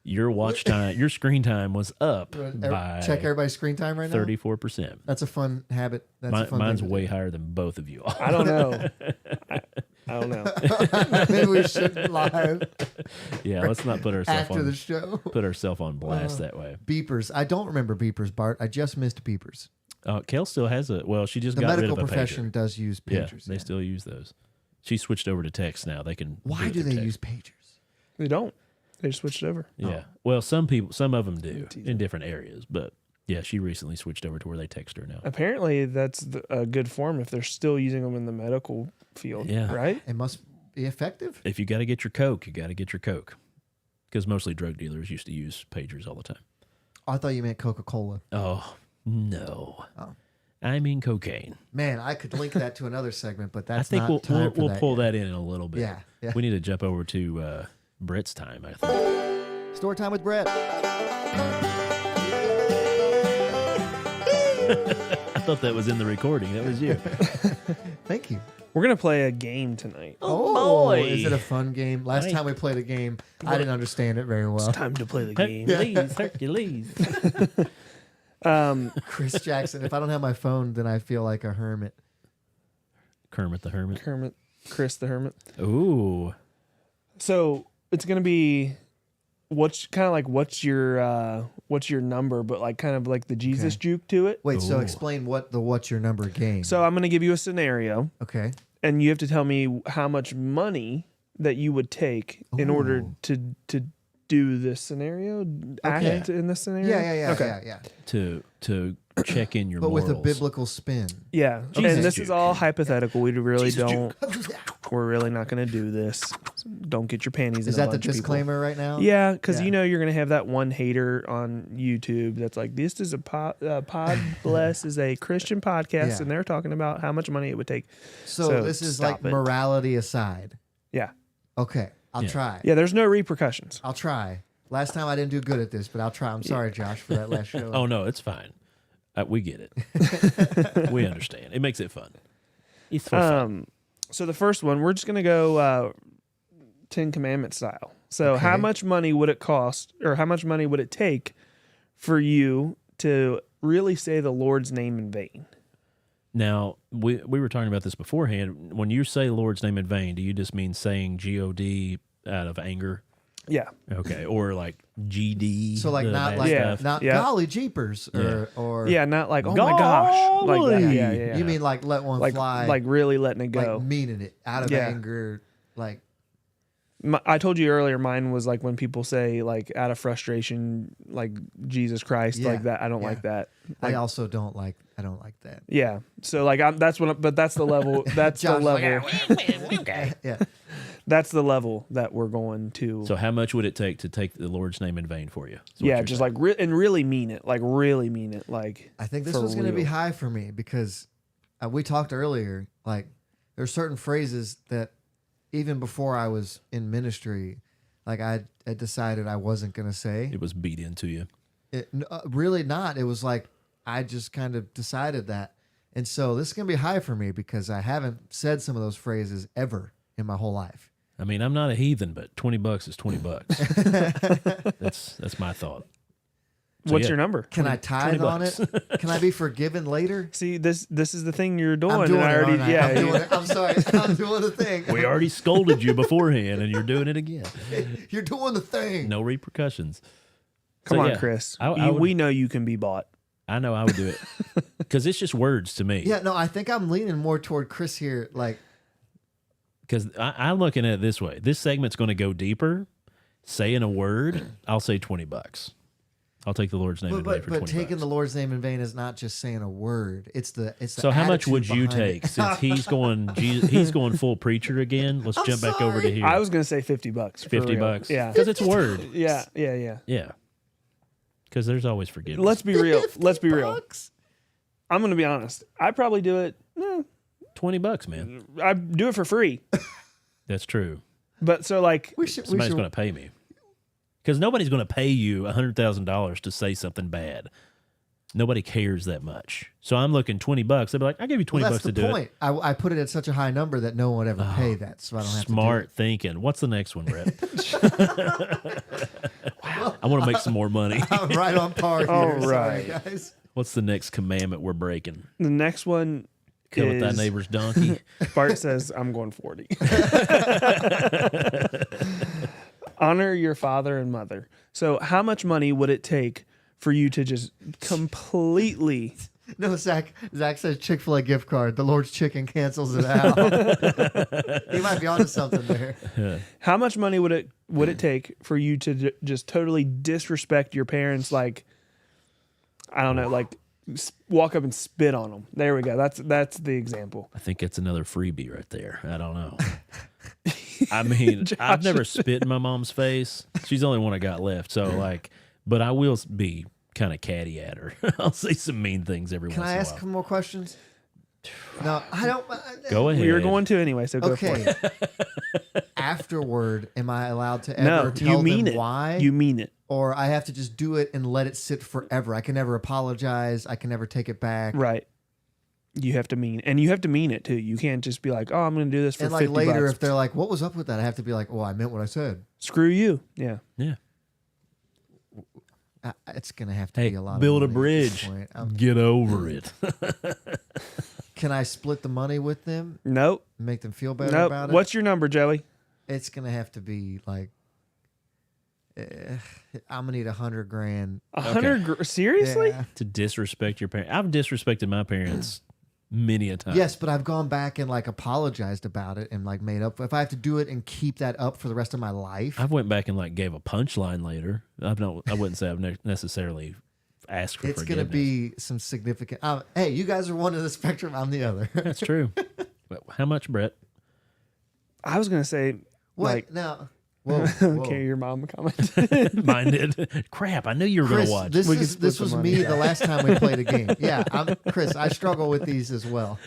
your watch time, your screen time was up by Check everybody's screen time right now. 34%. That's a fun habit. That's a fun Mine's thing to way do. higher than both of you all. I don't know. I don't know. Maybe we shouldn't live Yeah, let's not put ourselves after the on show. on blast that way. Beepers. I don't remember beepers, Bart. I just missed beepers. Kel still has a. Well, she just The got rid medical of a profession pager. does use Yeah, pagers. they still use those. She switched over to text now. They can. Why it do through they text. use pagers? They don't. They just switched over. Yeah. Well, some of them do teasing. in different areas, but yeah, she recently switched over to where they text her now. Apparently, that's a good form if they're still using them in the medical field. Yeah. Right? It must be effective. If you got to get your Coke, you got to get your Coke, because mostly drug dealers used to use pagers all the time. I thought you meant Coca-Cola. Oh no. Oh. I mean cocaine. Man, I could link that to another segment, but that's I think not time for we'll that pull yet. that in a little bit. Yeah. We need to jump over to Brett's time, I think. Story time with Brett. I thought that was in the recording. That was you. Thank you. We're going to play a game tonight. Oh, boy. is it a fun game? Last Right. time we played a game, I didn't understand it very well. Time to play the game. Hercules. Chris Jackson. If I don't have my phone, then I feel like a hermit. Kermit the Hermit. Chris the Hermit. Ooh. So it's going to be what's your number, but like kind of like the Jesus juke to it. Wait, so Ooh. explain what's your number game. So I'm going to give you a scenario, okay. and you have to tell me how much money that you would take in order to do this scenario, act in this scenario. Yeah. Okay. Yeah. To check in your But with a morals. biblical spin. Yeah, Jesus and this juke. is all hypothetical. We really Jesus don't. We're really not going to do this. Don't get your panties. Is in a that the bunch, people. disclaimer right now? Yeah, because Yeah. you know you're going to have that one hater on YouTube that's like, "This is a Podbless is a Christian podcast, Yeah. and they're talking about how much money it would take." So this is like stop it. morality aside. Yeah, Okay. I'll Yeah. try. yeah. There's no repercussions. I'll try. Last time I didn't do good at this, but I'll try. I'm sorry, Josh, for that last show. Oh no, it's fine. We get it. We understand. It makes it fun. It's for fun. So the first one, we're just going to go Ten Commandment style. So how Okay. much money would it cost, or how much money would it take for you to really say the Lord's name in vain? Now, we were talking about this beforehand. When you say Lord's name in vain, do you just mean saying God out of anger? Yeah. Okay. Or like GD? So like the not bad like stuff? not Yeah. golly jeepers or Yeah, not like, oh my gosh. Like that. Golly. Yeah. You mean like let one like, fly, like really letting it go. like meaning it out of Yeah. anger, like I told you earlier, mine was like when people say like out of frustration, like Jesus Christ, Yeah. like that. I don't Yeah. like that. I Like, also don't like that. yeah. So like that's but that's the level. That's the John's like, level. Yeah. That's the level that we're going to. So how much would it take to take the Lord's name in vain for you? Is what yeah, you're just saying. like and really mean it. Like really mean it. Like I think this for was going to be real. high for me because we talked earlier. Like there's certain phrases that even before I was in ministry, like I decided I wasn't going to say. it was beat into you. Really not. It was like I just kind of decided that, and so this is going to be high for me because I haven't said some of those phrases ever in my whole life. I mean, I'm not a heathen, but $20 is $20. That's my thought. So, What's yeah. your number? Can I tithe on $20. it? Can I be forgiven later? See, this is the thing you're doing. I'm doing and I it. already aren't I? yeah. I'm doing it. I'm sorry. I'm doing the thing. We already scolded you beforehand, and you're doing it again. You're doing the thing. No repercussions. Come So, on, yeah, Chris. I would- We know you can be bought. I know I would do it because it's just words to me. Yeah, no, I think I'm leaning more toward Chris here. Like, Because I'm looking at it this way. This segment's going to go deeper. Saying a word, I'll say $20. I'll take the Lord's name in vain for $20. but taking the Lord's name in vain is not just saying a word. It's the So how much attitude would you behind take it. since he's going full preacher again? Let's jump back over to sorry. here. I was gonna say $50. for real. $50. Yeah. Because it's a word. Yeah. Yeah. Because there's always forgiveness. Let's be real. Let's be real. $50? I'm gonna be honest. I'd probably do it. $20, man. I'd do it for free. That's true. But so like, We should. Somebody's going to pay me. Because nobody's going to pay you $100,000 to say something bad. Nobody cares that much. So I'm looking $20. They'd be like, I'll give you $20 Well, that's to the do point. I put it at such a high number that no one would ever pay that, so I it. don't have Smart thinking. What's the next one, Brett? I want to make some more money. to do it. I'm right on par here. All Sorry, right. guys. What's the next commandment we're breaking? the next one Kill with that is- neighbor's donkey. Bart says, I'm going 40. Honor your father and mother. So how much money would it take for you to just completely... No, Zach says Chick-fil-A gift card. The Lord's Chicken cancels it out. He might be onto something there. How much money would it take for you to just totally disrespect your parents? Like, I don't know, like walk up and spit on them. There we go. That's the example. I think it's another freebie right there. I don't know. I mean, I've never spit in my mom's face. She's the only one I got left. So like, but I will be kind of catty at her. I'll say some mean things every Can once I in a ask while. some more questions? No, I don't. Go ahead. We were going to anyway, so go for Okay. it. Afterward, am I allowed to No, ever tell you mean them it. why? You mean it. Or I have to just do it and let it sit forever. I can never apologize. I can never take it back. Right. You have to mean, and you have to mean it too. You can't just be like, "Oh, I'm going to do this for And like 50 later, bucks." if they're like, "What was up with that?" I have to be like, "Oh, I meant what I said." Screw you. Yeah. Yeah. It's gonna have to Hey, be a lot. build a of money at this bridge. point. Get over it. Can I split the money with them? Nope. Make them feel better Nope. about it? What's your number, Joey? It's gonna have to be like, I'm gonna need $100 grand. 100? Seriously? Yeah. To disrespect your parents. I've disrespected my parents many a time. Yes, but I've gone back and like apologized about it and like made up. If I have to do it and keep that up for the rest of my life, I've went back and like gave a punchline later. I wouldn't say I've necessarily asked for it's forgiveness. gonna be some significant. Hey, you guys are one of the spectrum. I'm the other. That's true. But how much, Brett? I was going to say, What like, now? Whoa, whoa. okay, your mom commented. Mine did. Crap, I knew you were going Chris, to watch. this We can is split this the was money. me the last time we played a game. Yeah, Chris. I struggle with these as well.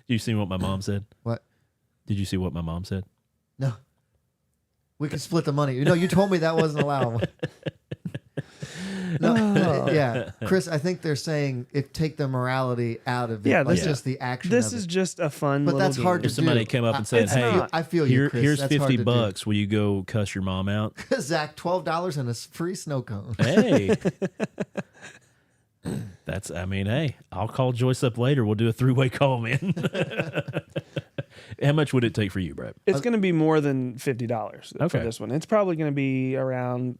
You see what my mom said? What? Did you see what my mom said? No. We can split the money. You know, you told me that wasn't allowable. No, yeah, Chris. I think they're saying take the morality out of it. Yeah, like this- just the action. This of is it. just a fun But little that's hard game. If somebody do. came up and said, It's "Hey, not. I feel you, Chris. here's That's hard to do. $50. Will you go cuss your mom out?" Zach, $12 and a free snow cone. Hey. That's, I mean, hey, I'll call Joyce up later. We'll do a 3-way call, man. How much would it take for you, Brett? It's going to be more than $50 for Okay. this one. It's probably going to be around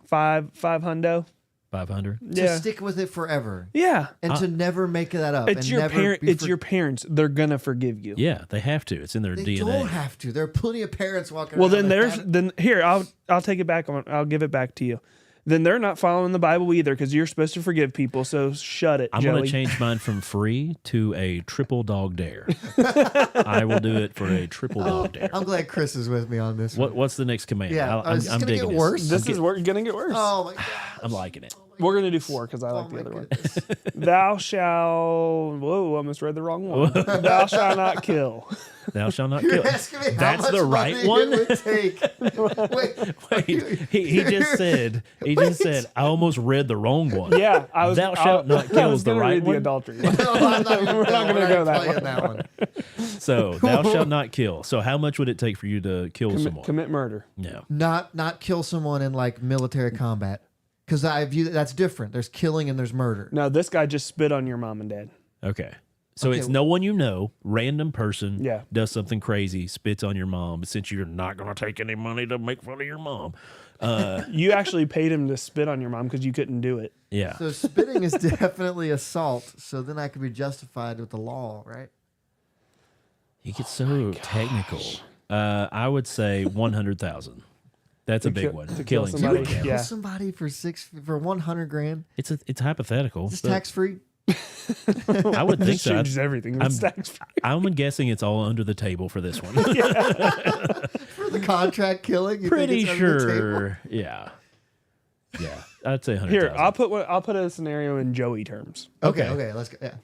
five hundo. 500? To Yeah. stick with it forever Yeah. and to never make that up. It's and your never parent. be It's your parents. They're gonna forgive you. Yeah, they have to. It's in their They DNA. don't have to. There are plenty of parents walking. Well, around then like there's that. then here I'll take it back. I'll give it back to you. Then they're not following the Bible either because you're supposed to forgive people. So shut it, I'm Joey. going to change mine from free to a triple dog dare. I will do it for a triple dog dare. I'm glad Chris is with me on this. What's the next command? Yeah, I'm is this gonna digging get worse? this. This is gonna get worse. Oh my god! I'm liking it. We're gonna do 4 because I like Oh the my other one. goodness. Thou shall. Whoa, I almost read the wrong one. Thou shalt not kill. Thou shalt not You're kill. asking me how That's much the money right one? it would take. Wait, Wait, he just said, I almost read the wrong one. Yeah, I was. Thou shalt not I kill was is the gonna right read one? the adultery one. No, I'm not We're not gonna go that that one. So, thou shalt not kill. So, how much would it take for you to kill someone? Commit murder. No. Not kill someone in like military combat, because I view that's different. There's killing and there's murder. No, this guy just spit on your mom and dad. Okay. So Okay. it's no one you know, random person Yeah. does something crazy, spits on your mom, but since you're not going to take any money to make fun of your mom. You actually paid him to spit on your mom because you couldn't do it. Yeah. So spitting is definitely assault. So then I could be justified with the law, right? He gets so technical. I would say 100,000. That's a big one. to kill Killing somebody. somebody. Kill Yeah. somebody for 100 grand. It's hypothetical. Is this but tax free? I would think This so. changes everything. It's tax free. I'm guessing it's all under the table for this one. For the contract killing? You Pretty think it's under the table? sure. Yeah. Yeah. I'd say 100,000. Here, I'll put a scenario in Joey terms. Okay, let's go. Yeah.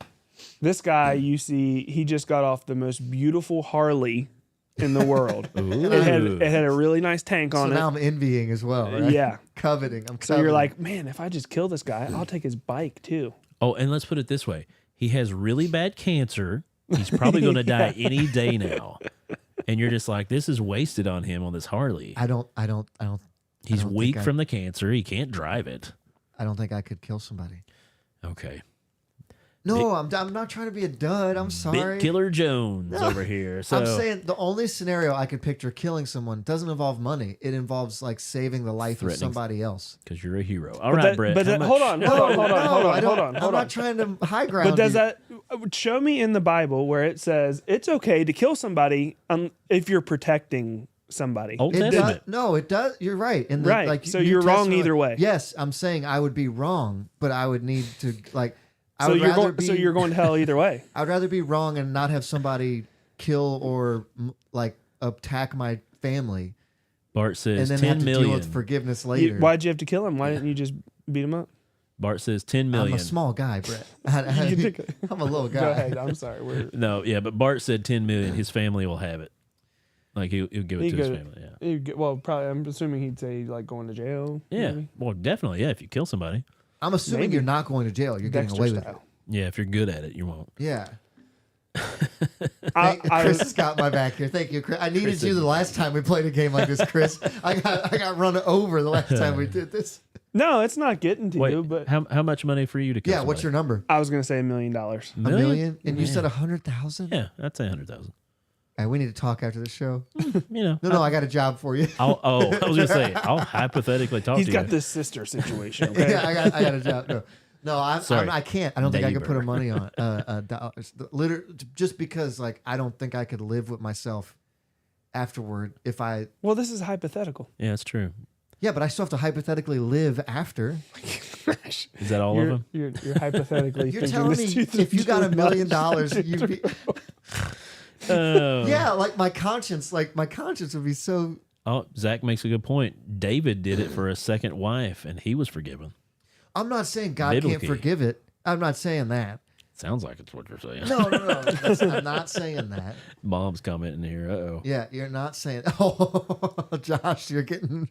This guy, you see, he just got off the most beautiful Harley in the world. It had a really nice tank So on now it. I'm envying as well, right? Yeah. Coveting. I'm So coveting. you're like, man, if I just kill this guy, I'll take his bike too. Oh, and let's put it this way. He has really bad cancer. He's probably going to die any day now. And you're just like, this is wasted on him on this Harley. I don't He's don't weak think from the cancer. He can't drive it. I don't think I could kill somebody. Okay. No, I'm not trying to be a dud. I'm sorry. Bit Killer Jones over here. So I'm saying the only scenario I could picture killing someone doesn't involve money. It involves like saving the life of Threatening somebody else. because you're a hero. All right, Brett. But how much- hold on. I'm not trying to high ground. But does you. that show me in the Bible where it says it's okay to kill somebody if you're protecting somebody? Old It does, Testament. no, it does. You're right. In the, Right. Like, So New you're wrong Testament, either way. Yes, I'm saying I would be wrong, but I would need to like. I So would you're rather going. be, So you're going to hell either way. I would rather be wrong and not have somebody kill or like attack my family, Bart and says then have 10 to deal million. with forgiveness later. Why'd you have to kill him? Why didn't you just beat him up? Bart says 10 I'm million. a small guy, Brett. I'm a little guy. Go ahead. I'm sorry. No, yeah, but Bart said 10 million. His family will have it. Like he'll give it He'd to his go- family. Yeah. Well, probably. I'm assuming he'd say like going to jail. Yeah. maybe? Well, definitely. Yeah. If you kill somebody. I'm assuming Maybe. you're not going to jail. You're getting Dexter away with it. style. Yeah. If you're good at it, you won't. Yeah. I, Chris has got my back here. Thank you, Chris. I needed Chris you is- the last time we played a game like this, Chris. I got run over the last time we did this. no, it's not getting to Wait, you. But how much money for you to kill Yeah, what's your number? I was gonna say $1 million. $1 million? And you said 100,000? Yeah, I'd say 100,000. Hey, we need to talk after the show. You know. No, I got a job for you. I was gonna say I'll hypothetically talk He's to got you. this sister situation. Okay. Yeah, I got a job. No, Sorry. I can't. I don't think I could put a Neighbor. money on dollars. Just because, like, I don't think I could live with myself afterward if I. Well, this is hypothetical. Yeah, it's true. Yeah, but I still have to hypothetically live after. Is that all of them? You're hypothetically. You're thinking telling me this too if you got $1 million, much. you'd be. Oh. Yeah, like my conscience would be so. Oh, Zach makes a good point. David did it for a second wife, and he was forgiven. I'm not saying God Biblically. can't forgive it. I'm not saying that. Sounds like it's what you're saying. No. I'm not saying that. Mom's commenting here. Uh-oh. Yeah, you're not saying. Oh, Josh, you're getting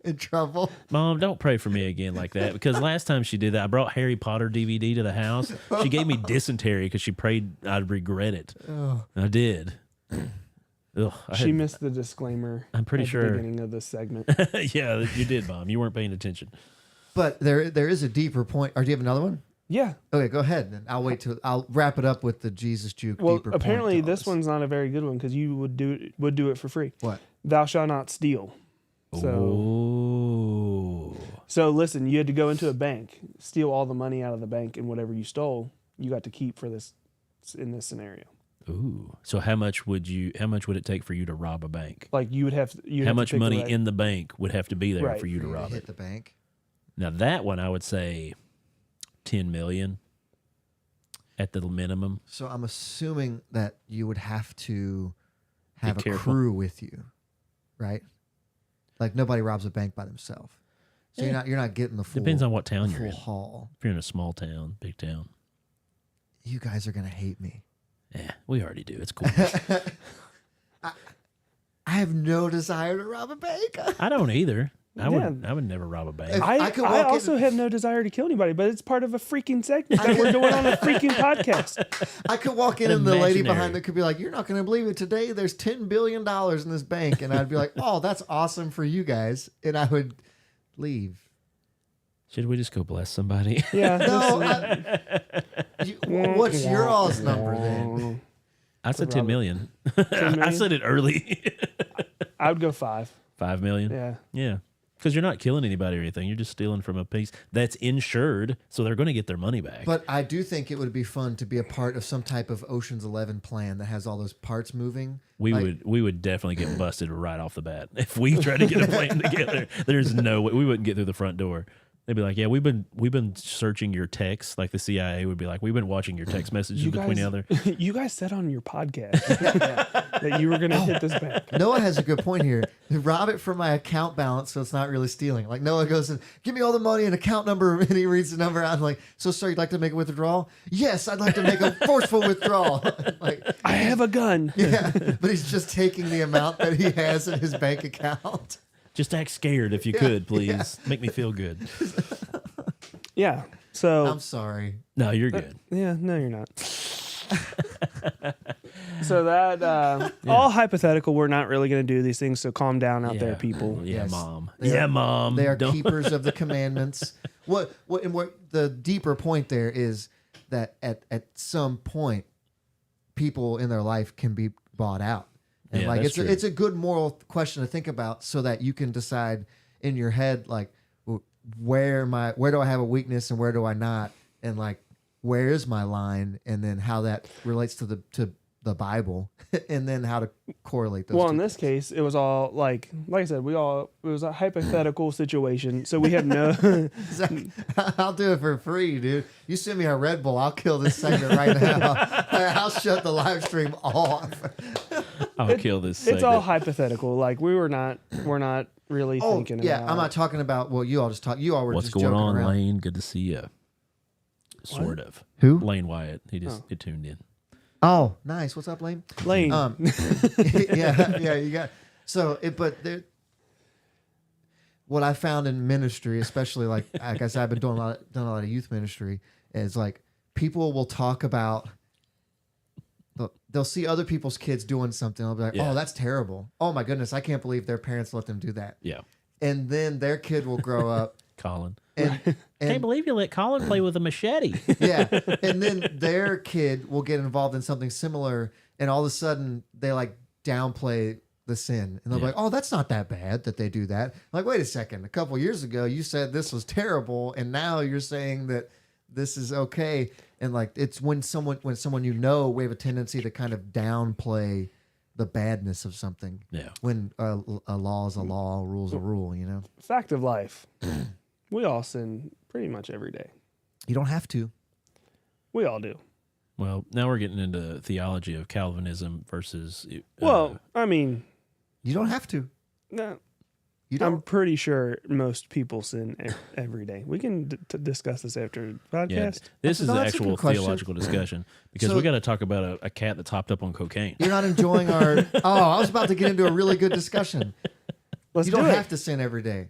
in trouble. Mom, don't pray for me again like that. Because last time she did that, I brought Harry Potter DVD to the house. She gave me dysentery because she prayed I'd regret it. Oh. I did. Ugh, She missed the disclaimer. I'm pretty at sure- the beginning of this segment. Yeah, you did, Mom. You weren't paying attention. But there is a deeper point. Or do you have another one? Yeah. Okay, go ahead. Then I'll wait till I'll wrap it up with the Jesus juke. Well, deeper apparently point to all this one's not a very good one because you would do it for free. What? Thou shalt not steal. So listen, you had to go into a bank, steal all the money out of the bank, and whatever you stole, you got to keep for this in this scenario. Ooh. So how much would it take for you to rob a bank? Like you would have. How much money in the bank would have to be there Right. for you to For you to rob hit it? the bank. Now that one, I would say 10 million at the minimum. So I'm assuming that you would have to have a careful. crew with you, right? Like nobody robs a bank by themselves. So Yeah. you're not getting the full. Depends on what town you're full in. haul. If you're in a small town, big town. You guys are gonna hate me. Yeah, we already do. It's cool. I have no desire to rob a bank. I don't either. I Yeah. would never rob a bank. If- I I could walk in- also have no desire to kill anybody, but it's part of a freaking segment that we're doing on a freaking podcast. I could walk in and the lady Imaginary. behind that could be like, "You're not going to believe it. Today there's $10 billion in this bank," and I'd be like, "Oh, that's awesome for you guys," and I would leave. Should we just go bless somebody? Yeah. No, what's your all's number then? I said 10 million. 10 million? I said it early. I would go 5. 5 million. Yeah. Yeah. Because you're not killing anybody or anything. You're just stealing from a piece that's insured, so they're going to get their money back. But I do think it would be fun to be a part of some type of Ocean's 11 plan that has all those parts moving. we Like, would definitely get busted right off the bat if we tried to get a plan together. There's no way we wouldn't get through the front door. They'd be like, "Yeah, we've been searching your texts." Like the CIA would be like, "We've been watching your text messages between the other." You guys said on your podcast that you were going to hit this bank. Noah has a good point here. Rob it from my account balance, so it's not really stealing. Like Noah goes and give me all the money and account number, and he reads the number out. I'm like, "So, sir, you'd like to make a withdrawal?" "Yes, I'd like to make a forceful withdrawal." Like, I have a gun. yeah, but he's just taking the amount that he has in his bank account. Just act scared if you could, please. Make me feel good. Yeah. So I'm sorry. No, you're good. yeah, no, you're not. So that all hypothetical. We're not really going to do these things. So calm down out there, people. Yeah, Yes. mom. They Yeah, are- mom. They are Don't- keepers of the commandments. What the deeper point there is that at some point people in their life can be bought out. And Yeah, like that's true. it's a good moral question to think about so that you can decide in your head like where do I have a weakness and where do I not, and like where is my line, and then how that relates to the Bible and then how to correlate those Well, two in this case, it was all like I said, it was a hypothetical situation. So we have no, Zach, I'll do it for free, dude. You send me a Red Bull, I'll kill this segment right now. I'll shut the live stream off. I'll kill this. it's all segment. hypothetical. Like we're not really thinking yeah, about. I'm not talking about. Well, you all were What's just going joking on, around. Lane? Good to see you. Sort of. Who? Lane Wyatt. He tuned in. Oh, nice. What's up, Lane? Lane. Yeah, you got. So, what I found in ministry, especially like I said, I've been doing a lot of youth ministry, is like people will talk about. They'll see other people's kids doing something. They'll be like, Yeah. "Oh, that's terrible. Oh my goodness, I can't believe their parents let them do that." Yeah. And then their kid will grow up Colin. and Can't believe you let Colin play with a machete. yeah, and then their kid will get involved in something similar, and all of a sudden they like downplay the sin, and they'll be Yeah. like, "Oh, that's not that bad that they do that." I'm like, wait a second, a couple years ago you said this was terrible, and now you're saying that this is okay. And like it's when someone you know, we have a tendency to kind of downplay the badness of something. Yeah. When a law is a law, a rule is a rule. You know, Fact of life. We all sin pretty much every day. you don't have to. We all do. Well, now we're getting into theology of Calvinism versus. Well, I mean, You don't have to. no, You I'm don't. pretty sure most people sin every day. We can discuss this after the podcast. yeah, this is No, the that's a actual good question. theological discussion because So- we got to talk about a cat that's hopped up on cocaine. You're not enjoying our. Oh, I was about to get into a really good discussion. Let's You do don't it. have to sin every day.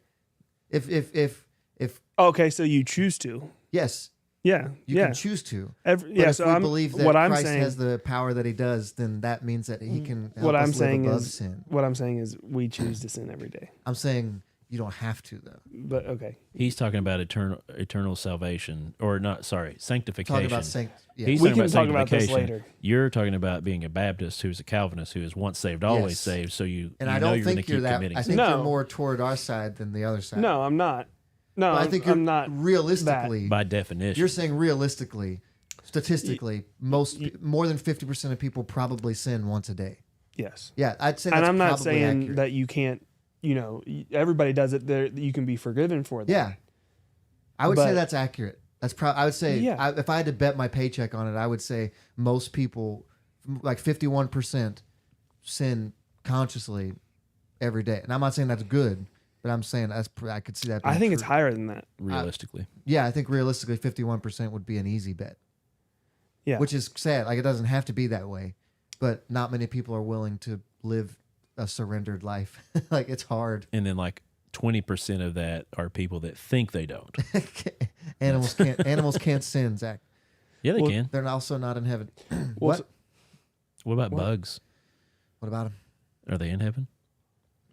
If Okay, so you choose to. yes, Yeah. you yeah. can choose to. But If so we I'm believe that what I'm Christ saying. has the power that He does, then that means that He can help What us I'm live saying above is- sin. What I'm saying is we choose to sin every day. I'm saying you don't have to though. But okay. He's talking about eternal salvation, or not? Sorry, sanctification. Talking about yeah. He's We talking can talk about this sanctification. later. You're talking about being a Baptist who's a Calvinist who is once saved, always Yes. saved. So you, and you I know don't you're going to think keep you're that. committing I sin. think No. you're more toward our side than the other side. No, I'm not. No, But I think you're I'm not. realistically. by definition. You're saying realistically, statistically, more than 50% of people probably sin once a day. Yes. Yeah, I'd say. And that's I'm not probably saying accurate. that you can't. Everybody does it. There, you can be forgiven for that. Yeah, I would say But- that's accurate. That's I would say Yeah. if I had to bet my paycheck on it, I would say most people, like 51%, sin consciously every day. And I'm not saying that's good, but I'm saying I could see that. I being think it's true. higher than that. realistically. Yeah, I think realistically, 51% would be an easy bet, Yeah. which is sad. Like it doesn't have to be that way, but not many people are willing to live a surrendered life. Like it's hard. And then like 20% of that are people that think they don't. Animals can't sin, Zach. Yeah, they Well, can. They're also not in heaven. Well, What? What about what? bugs? What about them? Are they in heaven?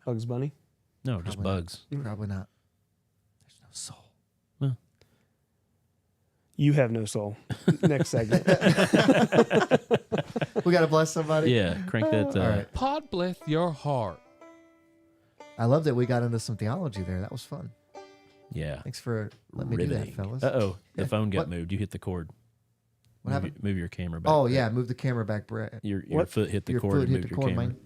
Bugs Bunny. No, just Probably not. bugs. Probably not. There's no soul. You have no soul. Next segment. We got to bless somebody. Yeah, crank that. All right. Podbless your heart. I love that we got into some theology there. That was fun. Yeah. Thanks for letting me do that, fellas. Uh-oh, the Yeah. phone got What? moved. You hit the cord. What happened? Move your camera back. Oh, Brett. yeah. Move the camera back, Brett. Your What? foot hit the Your cord foot and hit moved the your cord, camera. man.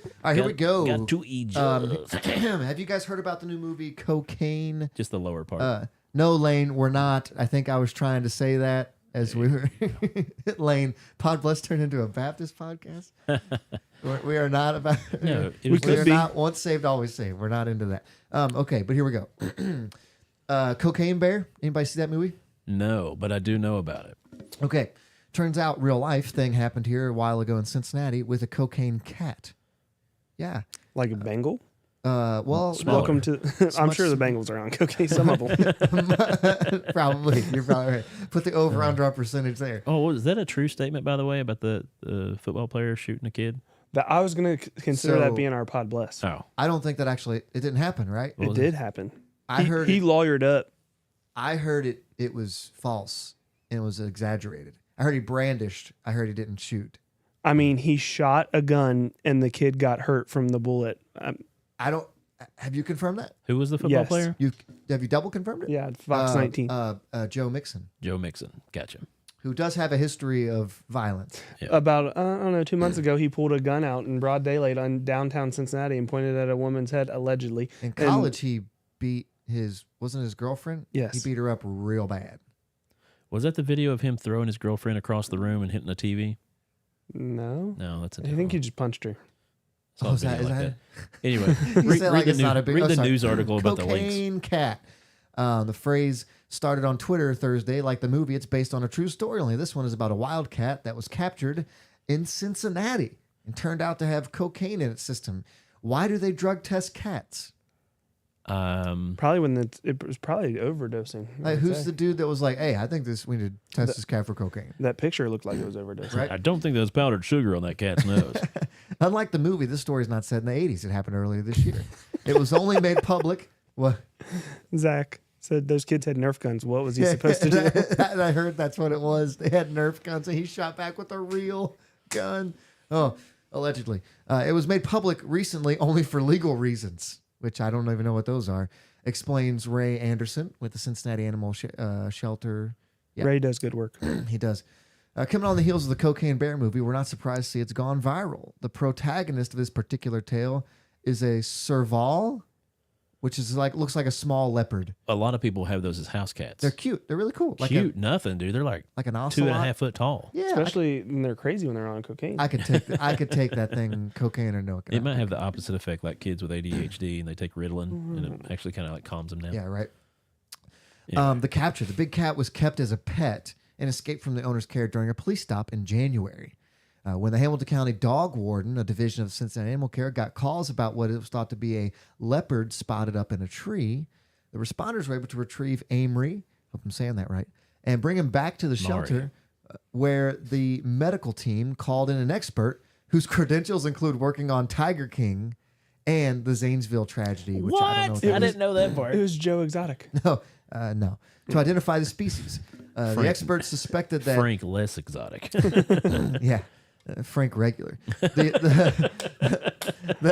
All right, here we go. Got to Egypt. Have you guys heard about the new movie Cocaine? Just the lower part. No, Lane, we're not. I think I was trying to say that as we were. Lane, Podbless turned into a Baptist podcast. We are not about. No, it We was could are be. not once saved, always saved. We're not into that. Okay, but here we go. Cocaine Bear. Anybody see that movie? no, but I do know about it. Okay. Turns out real life thing happened here a while ago in Cincinnati with a cocaine cat. Yeah. Like a Bengal. Well, Smaller. Welcome to. I'm much sure the Bengals are on cocaine. Some of them. probably. You're probably right. Put the over under on percentage there. Oh, was that a true statement, by the way, about the football player shooting a kid? That I was going to consider So- that being our pod bless. Oh, I don't think that actually it didn't happen, right? What It was did happen. I heard he it, lawyered up. I heard it was false. and it was exaggerated. I heard he brandished. I heard he didn't shoot. I mean, he shot a gun and the kid got hurt from the bullet. I don't. Have you confirmed that? Who was the football Yes. player? Have you double confirmed it? Yeah, Fox 19. Joe Mixon, Joe Mixon. Gotcha. who does have a history of violence. About, I don't know, 2 months ago, he pulled a gun out in broad daylight on downtown Cincinnati and pointed at a woman's head, allegedly. In college, he beat wasn't his girlfriend? Yes. He beat her up real bad. Was that the video of him throwing his girlfriend across the room and hitting the TV? No. No, that's a I different think he one. just punched her. Saw a Oh, is video that- is like that- Anyway, He read, said like the, it's not a big- read oh, the sorry. news article about the links. Cocaine cat. The phrase started on Twitter Thursday. Like the movie, it's based on a true story. Only this one is about a wild cat that was captured in Cincinnati and turned out to have cocaine in its system. Why do they drug test cats? Probably when it was probably overdosing. I Like, would who's say. the dude that was like, "Hey, I think we need to test this cat for cocaine"? That picture looked like it was overdosing. Right. I don't think there's powdered sugar on that cat's nose. Unlike the movie, this story is not set in the '80s. It happened earlier this year. It was only made public. What? Zach said those kids had Nerf guns. What was he supposed to do? And I heard that's what it was. They had Nerf guns, and he shot back with a real gun. Oh, allegedly. It was made public recently only for legal reasons, which I don't even know what those are. Explains Ray Anderson with the Cincinnati Animal Shelter. Yeah. Ray does good work. He does. Coming on the heels of the Cocaine Bear movie, we're not surprised to see it's gone viral. The protagonist of this particular tale is a serval, which is looks like a small leopard. A lot of people have those as house cats. They're cute. They're really cool. Cute, nothing, dude. They're like like an ocelot. 2.5 foot tall. Yeah, Especially when they're crazy when they're on cocaine. I could take I could take that thing, cocaine or no. It might have the opposite effect, like kids with ADHD, and they take Ritalin, and it actually kind of like calms them down. Yeah, right. Anyway. The capture. The big cat was kept as a pet and escaped from the owner's care during a police stop in January. When the Hamilton County Dog Warden, a division of Cincinnati Animal Care, got calls about what it was thought to be a leopard spotted up in a tree, the responders were able to retrieve Amory, hope I'm saying that right, and bring him back to the shelter, where the medical team called in an expert whose credentials include working on Tiger King and the Zanesville tragedy, which I don't know. What that is. know that part. It was Joe Exotic. No. To identify the species. The experts suspected that... Frank less exotic. Yeah. Frank regular. The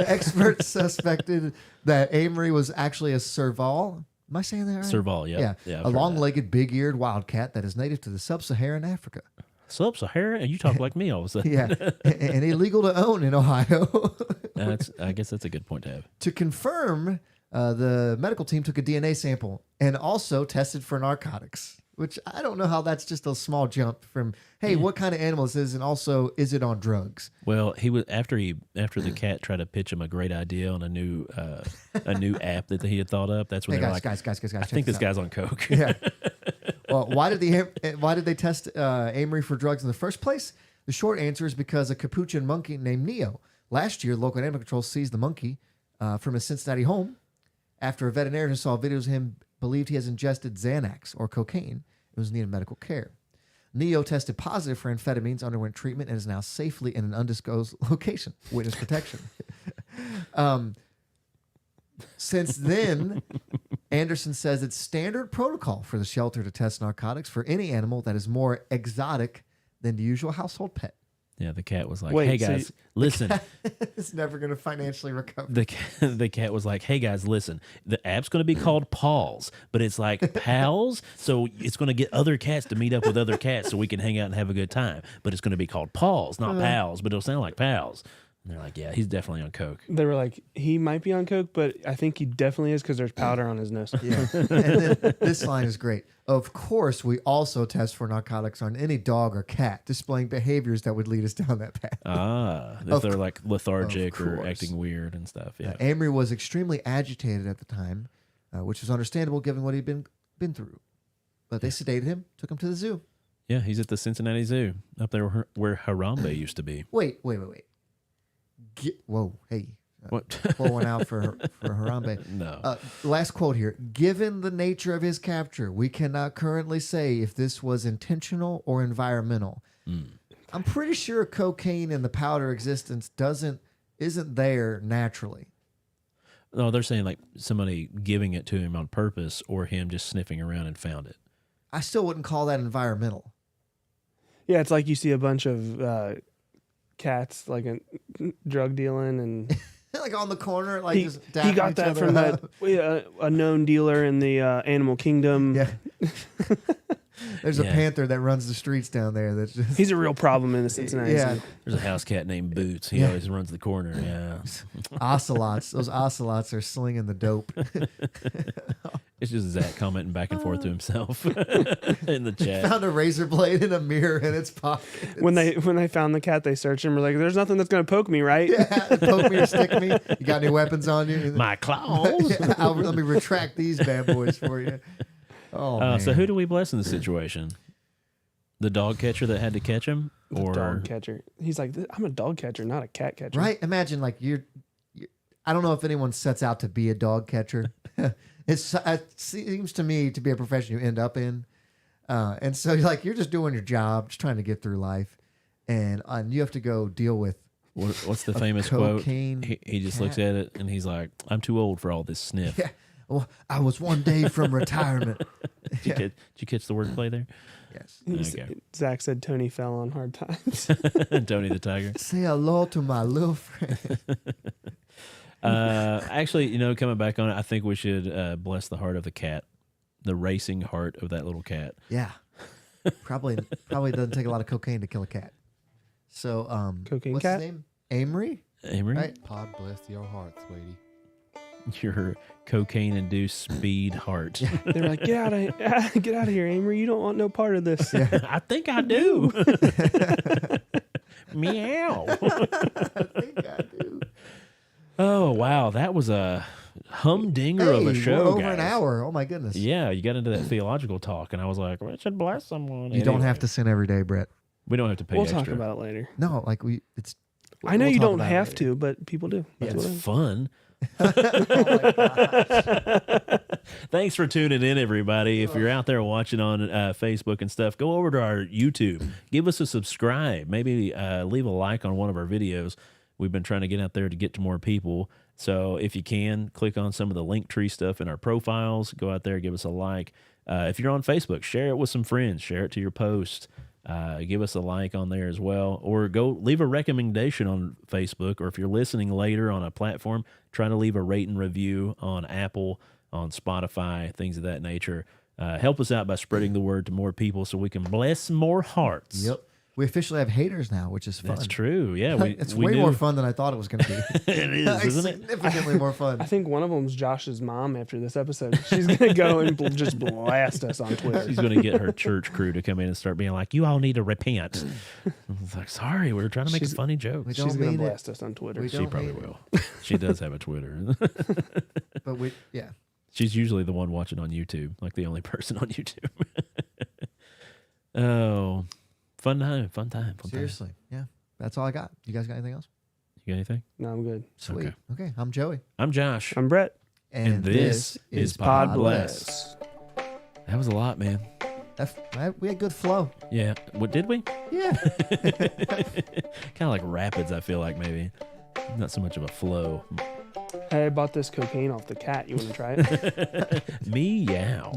experts suspected that Amory was actually a serval. Am I saying that right? Serval, yeah. Yeah. I've A heard long-legged, big-eared wildcat that is native to the sub-Saharan Africa. that. Sub-Saharan? You talk like me all of a sudden. Yeah. And illegal to own in Ohio. I guess that's a good point to have. To confirm, the medical team took a DNA sample and also tested for narcotics, which I don't know how that's just a small jump from, hey, what kind of animal this is, and also, is it on drugs? Well, he was after the cat tried to pitch him a great idea on a new app that he had thought up. That's when Hey, they're guys, like, guys, I check think this out. guy's on coke. Yeah. Well, why did they test Amory for drugs in the first place? The short answer is because a capuchin monkey named Neo. Last year, local animal control seized the monkey from his Cincinnati home after a veterinarian who saw videos of him believed he has ingested Xanax or cocaine. It was in need of medical care. Neo tested positive for amphetamines, underwent treatment, and is now safely in an undisclosed location. Witness protection. Since then, Anderson says it's standard protocol for the shelter to test narcotics for any animal that is more exotic than the usual household pet. Yeah, the cat was like, Wait, hey so guys, listen. It's never going to financially recover. The cat was like, hey guys, listen. The app's going to be called Paws, but it's like pals. So it's going to get other cats to meet up with other cats so we can hang out and have a good time. But it's going to be called Paws, not pals, but it'll sound like pals. And they're like, yeah, he's definitely on coke. They were like, he might be on coke, but I think he definitely is because there's powder on his nose. Yeah. And then this line is great. Of course, we also test for narcotics on any dog or cat displaying behaviors that would lead us down that path. If they're like lethargic of or course. acting weird and stuff. Yeah. Amory was extremely agitated at the time, which was understandable given what he'd been through. But they sedated him, took him to the zoo. Yeah, he's at the Cincinnati Zoo up there where Harambe used to be. Wait. Whoa, hey. What? Pour one out for Harambe. No. Last quote here. Given the nature of his capture, we cannot currently say if this was intentional or environmental. I'm pretty sure cocaine in the powder existence isn't there naturally. No, they're saying like somebody giving it to him on purpose or him just sniffing around and found it. I still wouldn't call that environmental. Yeah, it's like you see a bunch of cats like drug dealing, and Like on the corner, like he just he dapping got each that other from up. a known dealer in the animal kingdom. Yeah. There's a Yeah. panther that runs the streets down there. That's just He's a real problem in the Cincinnati. yeah. Zoo. There's a house cat named Boots. He Yeah. always runs the corner. Yeah. Ocelots. Those ocelots are slinging the dope. It's just Zach commenting back and forth to himself in the chat. Found a razor blade in a mirror in its pocket. When they found the cat, they searched him. We're like, "There's nothing that's gonna poke me, right?" Yeah, poke me or stick me. You got any weapons on you? My claws. Yeah, let me retract these bad boys for you. Oh, man. So who do we bless in this situation? The dog catcher that had to catch him, or Dog catcher. He's like, "I'm a dog catcher, not a cat catcher." Right? Imagine like you're I don't know if anyone sets out to be a dog catcher. It seems to me to be a profession you end up in. And so you're just doing your job, just trying to get through life. And you have to go deal with what's the famous quote? cocaine He just cat. looks at it and he's like, "I'm too old for all this sniff." Yeah. Well, I was one day from retirement. Did you catch the wordplay there? Yes. Okay. Zach said Tony fell on hard times. Tony the Tiger. Say hello to my little friend. Actually, coming back on it, I think we should bless the heart of the cat, the racing heart of that little cat. Yeah. Probably doesn't take a lot of cocaine to kill a cat. So, Cocaine what's cat? his name? Amory? Amory, Right? Pod bless your heart, sweetie. your cocaine-induced speed heart. They were like, "Get out of here, Amory! You don't want no part of this." I think I do. Meow. I think I do. Oh wow, that was a humdinger of a show. We're over guys. an hour. Oh my goodness. Yeah, you got into that theological talk, and I was like, "We should bless someone." You don't have to sin every day, Brett. We don't have to pay We'll extra. talk about it later. No, like I know we'll you talk don't about it have later. to, but people do. That's It's what I- fun. Oh my gosh. Thanks for tuning in, everybody. If you're out there watching on Facebook and stuff, go over to our YouTube. Give us a subscribe. Maybe leave a like on one of our videos. We've been trying to get out there to get to more people. So if you can, click on some of the Linktree stuff in our profiles. Go out there, give us a like. If you're on Facebook, share it with some friends. Share it to your post. Give us a like on there as well. Or go leave a recommendation on Facebook. Or if you're listening later on a platform, try to leave a rate and review on Apple, on Spotify, things of that nature. Help us out by spreading the word to more people so we can bless more hearts. Yep. We officially have haters now, which is fun. That's true. Yeah, It's we way knew- more fun than I thought it was going to be. It is, isn't it? Significantly more fun. I think one of them's Josh's mom after this episode. She's going to go and just blast us on Twitter. She's going to get her church crew to come in and start being like, "You all need to repent." I was like, "Sorry, we were trying to make a funny joke." We She's don't going to mean it. blast us on Twitter. We She don't probably hate it. will. She does have a Twitter. But yeah. She's usually the one watching on YouTube, like the only person on YouTube. Oh, fun time. Seriously. Yeah. That's all I got. You guys got anything else? You got anything? No, I'm good. Sweet. Okay. I'm Joey. I'm Josh. I'm Brett. And this is Pod Podbless. That was a lot, man. We had good flow. Yeah. What did we? Yeah. Kind of like rapids, I feel like, maybe. Not so much of a flow. Hey, I bought this cocaine off the cat. You want to try it? Meow.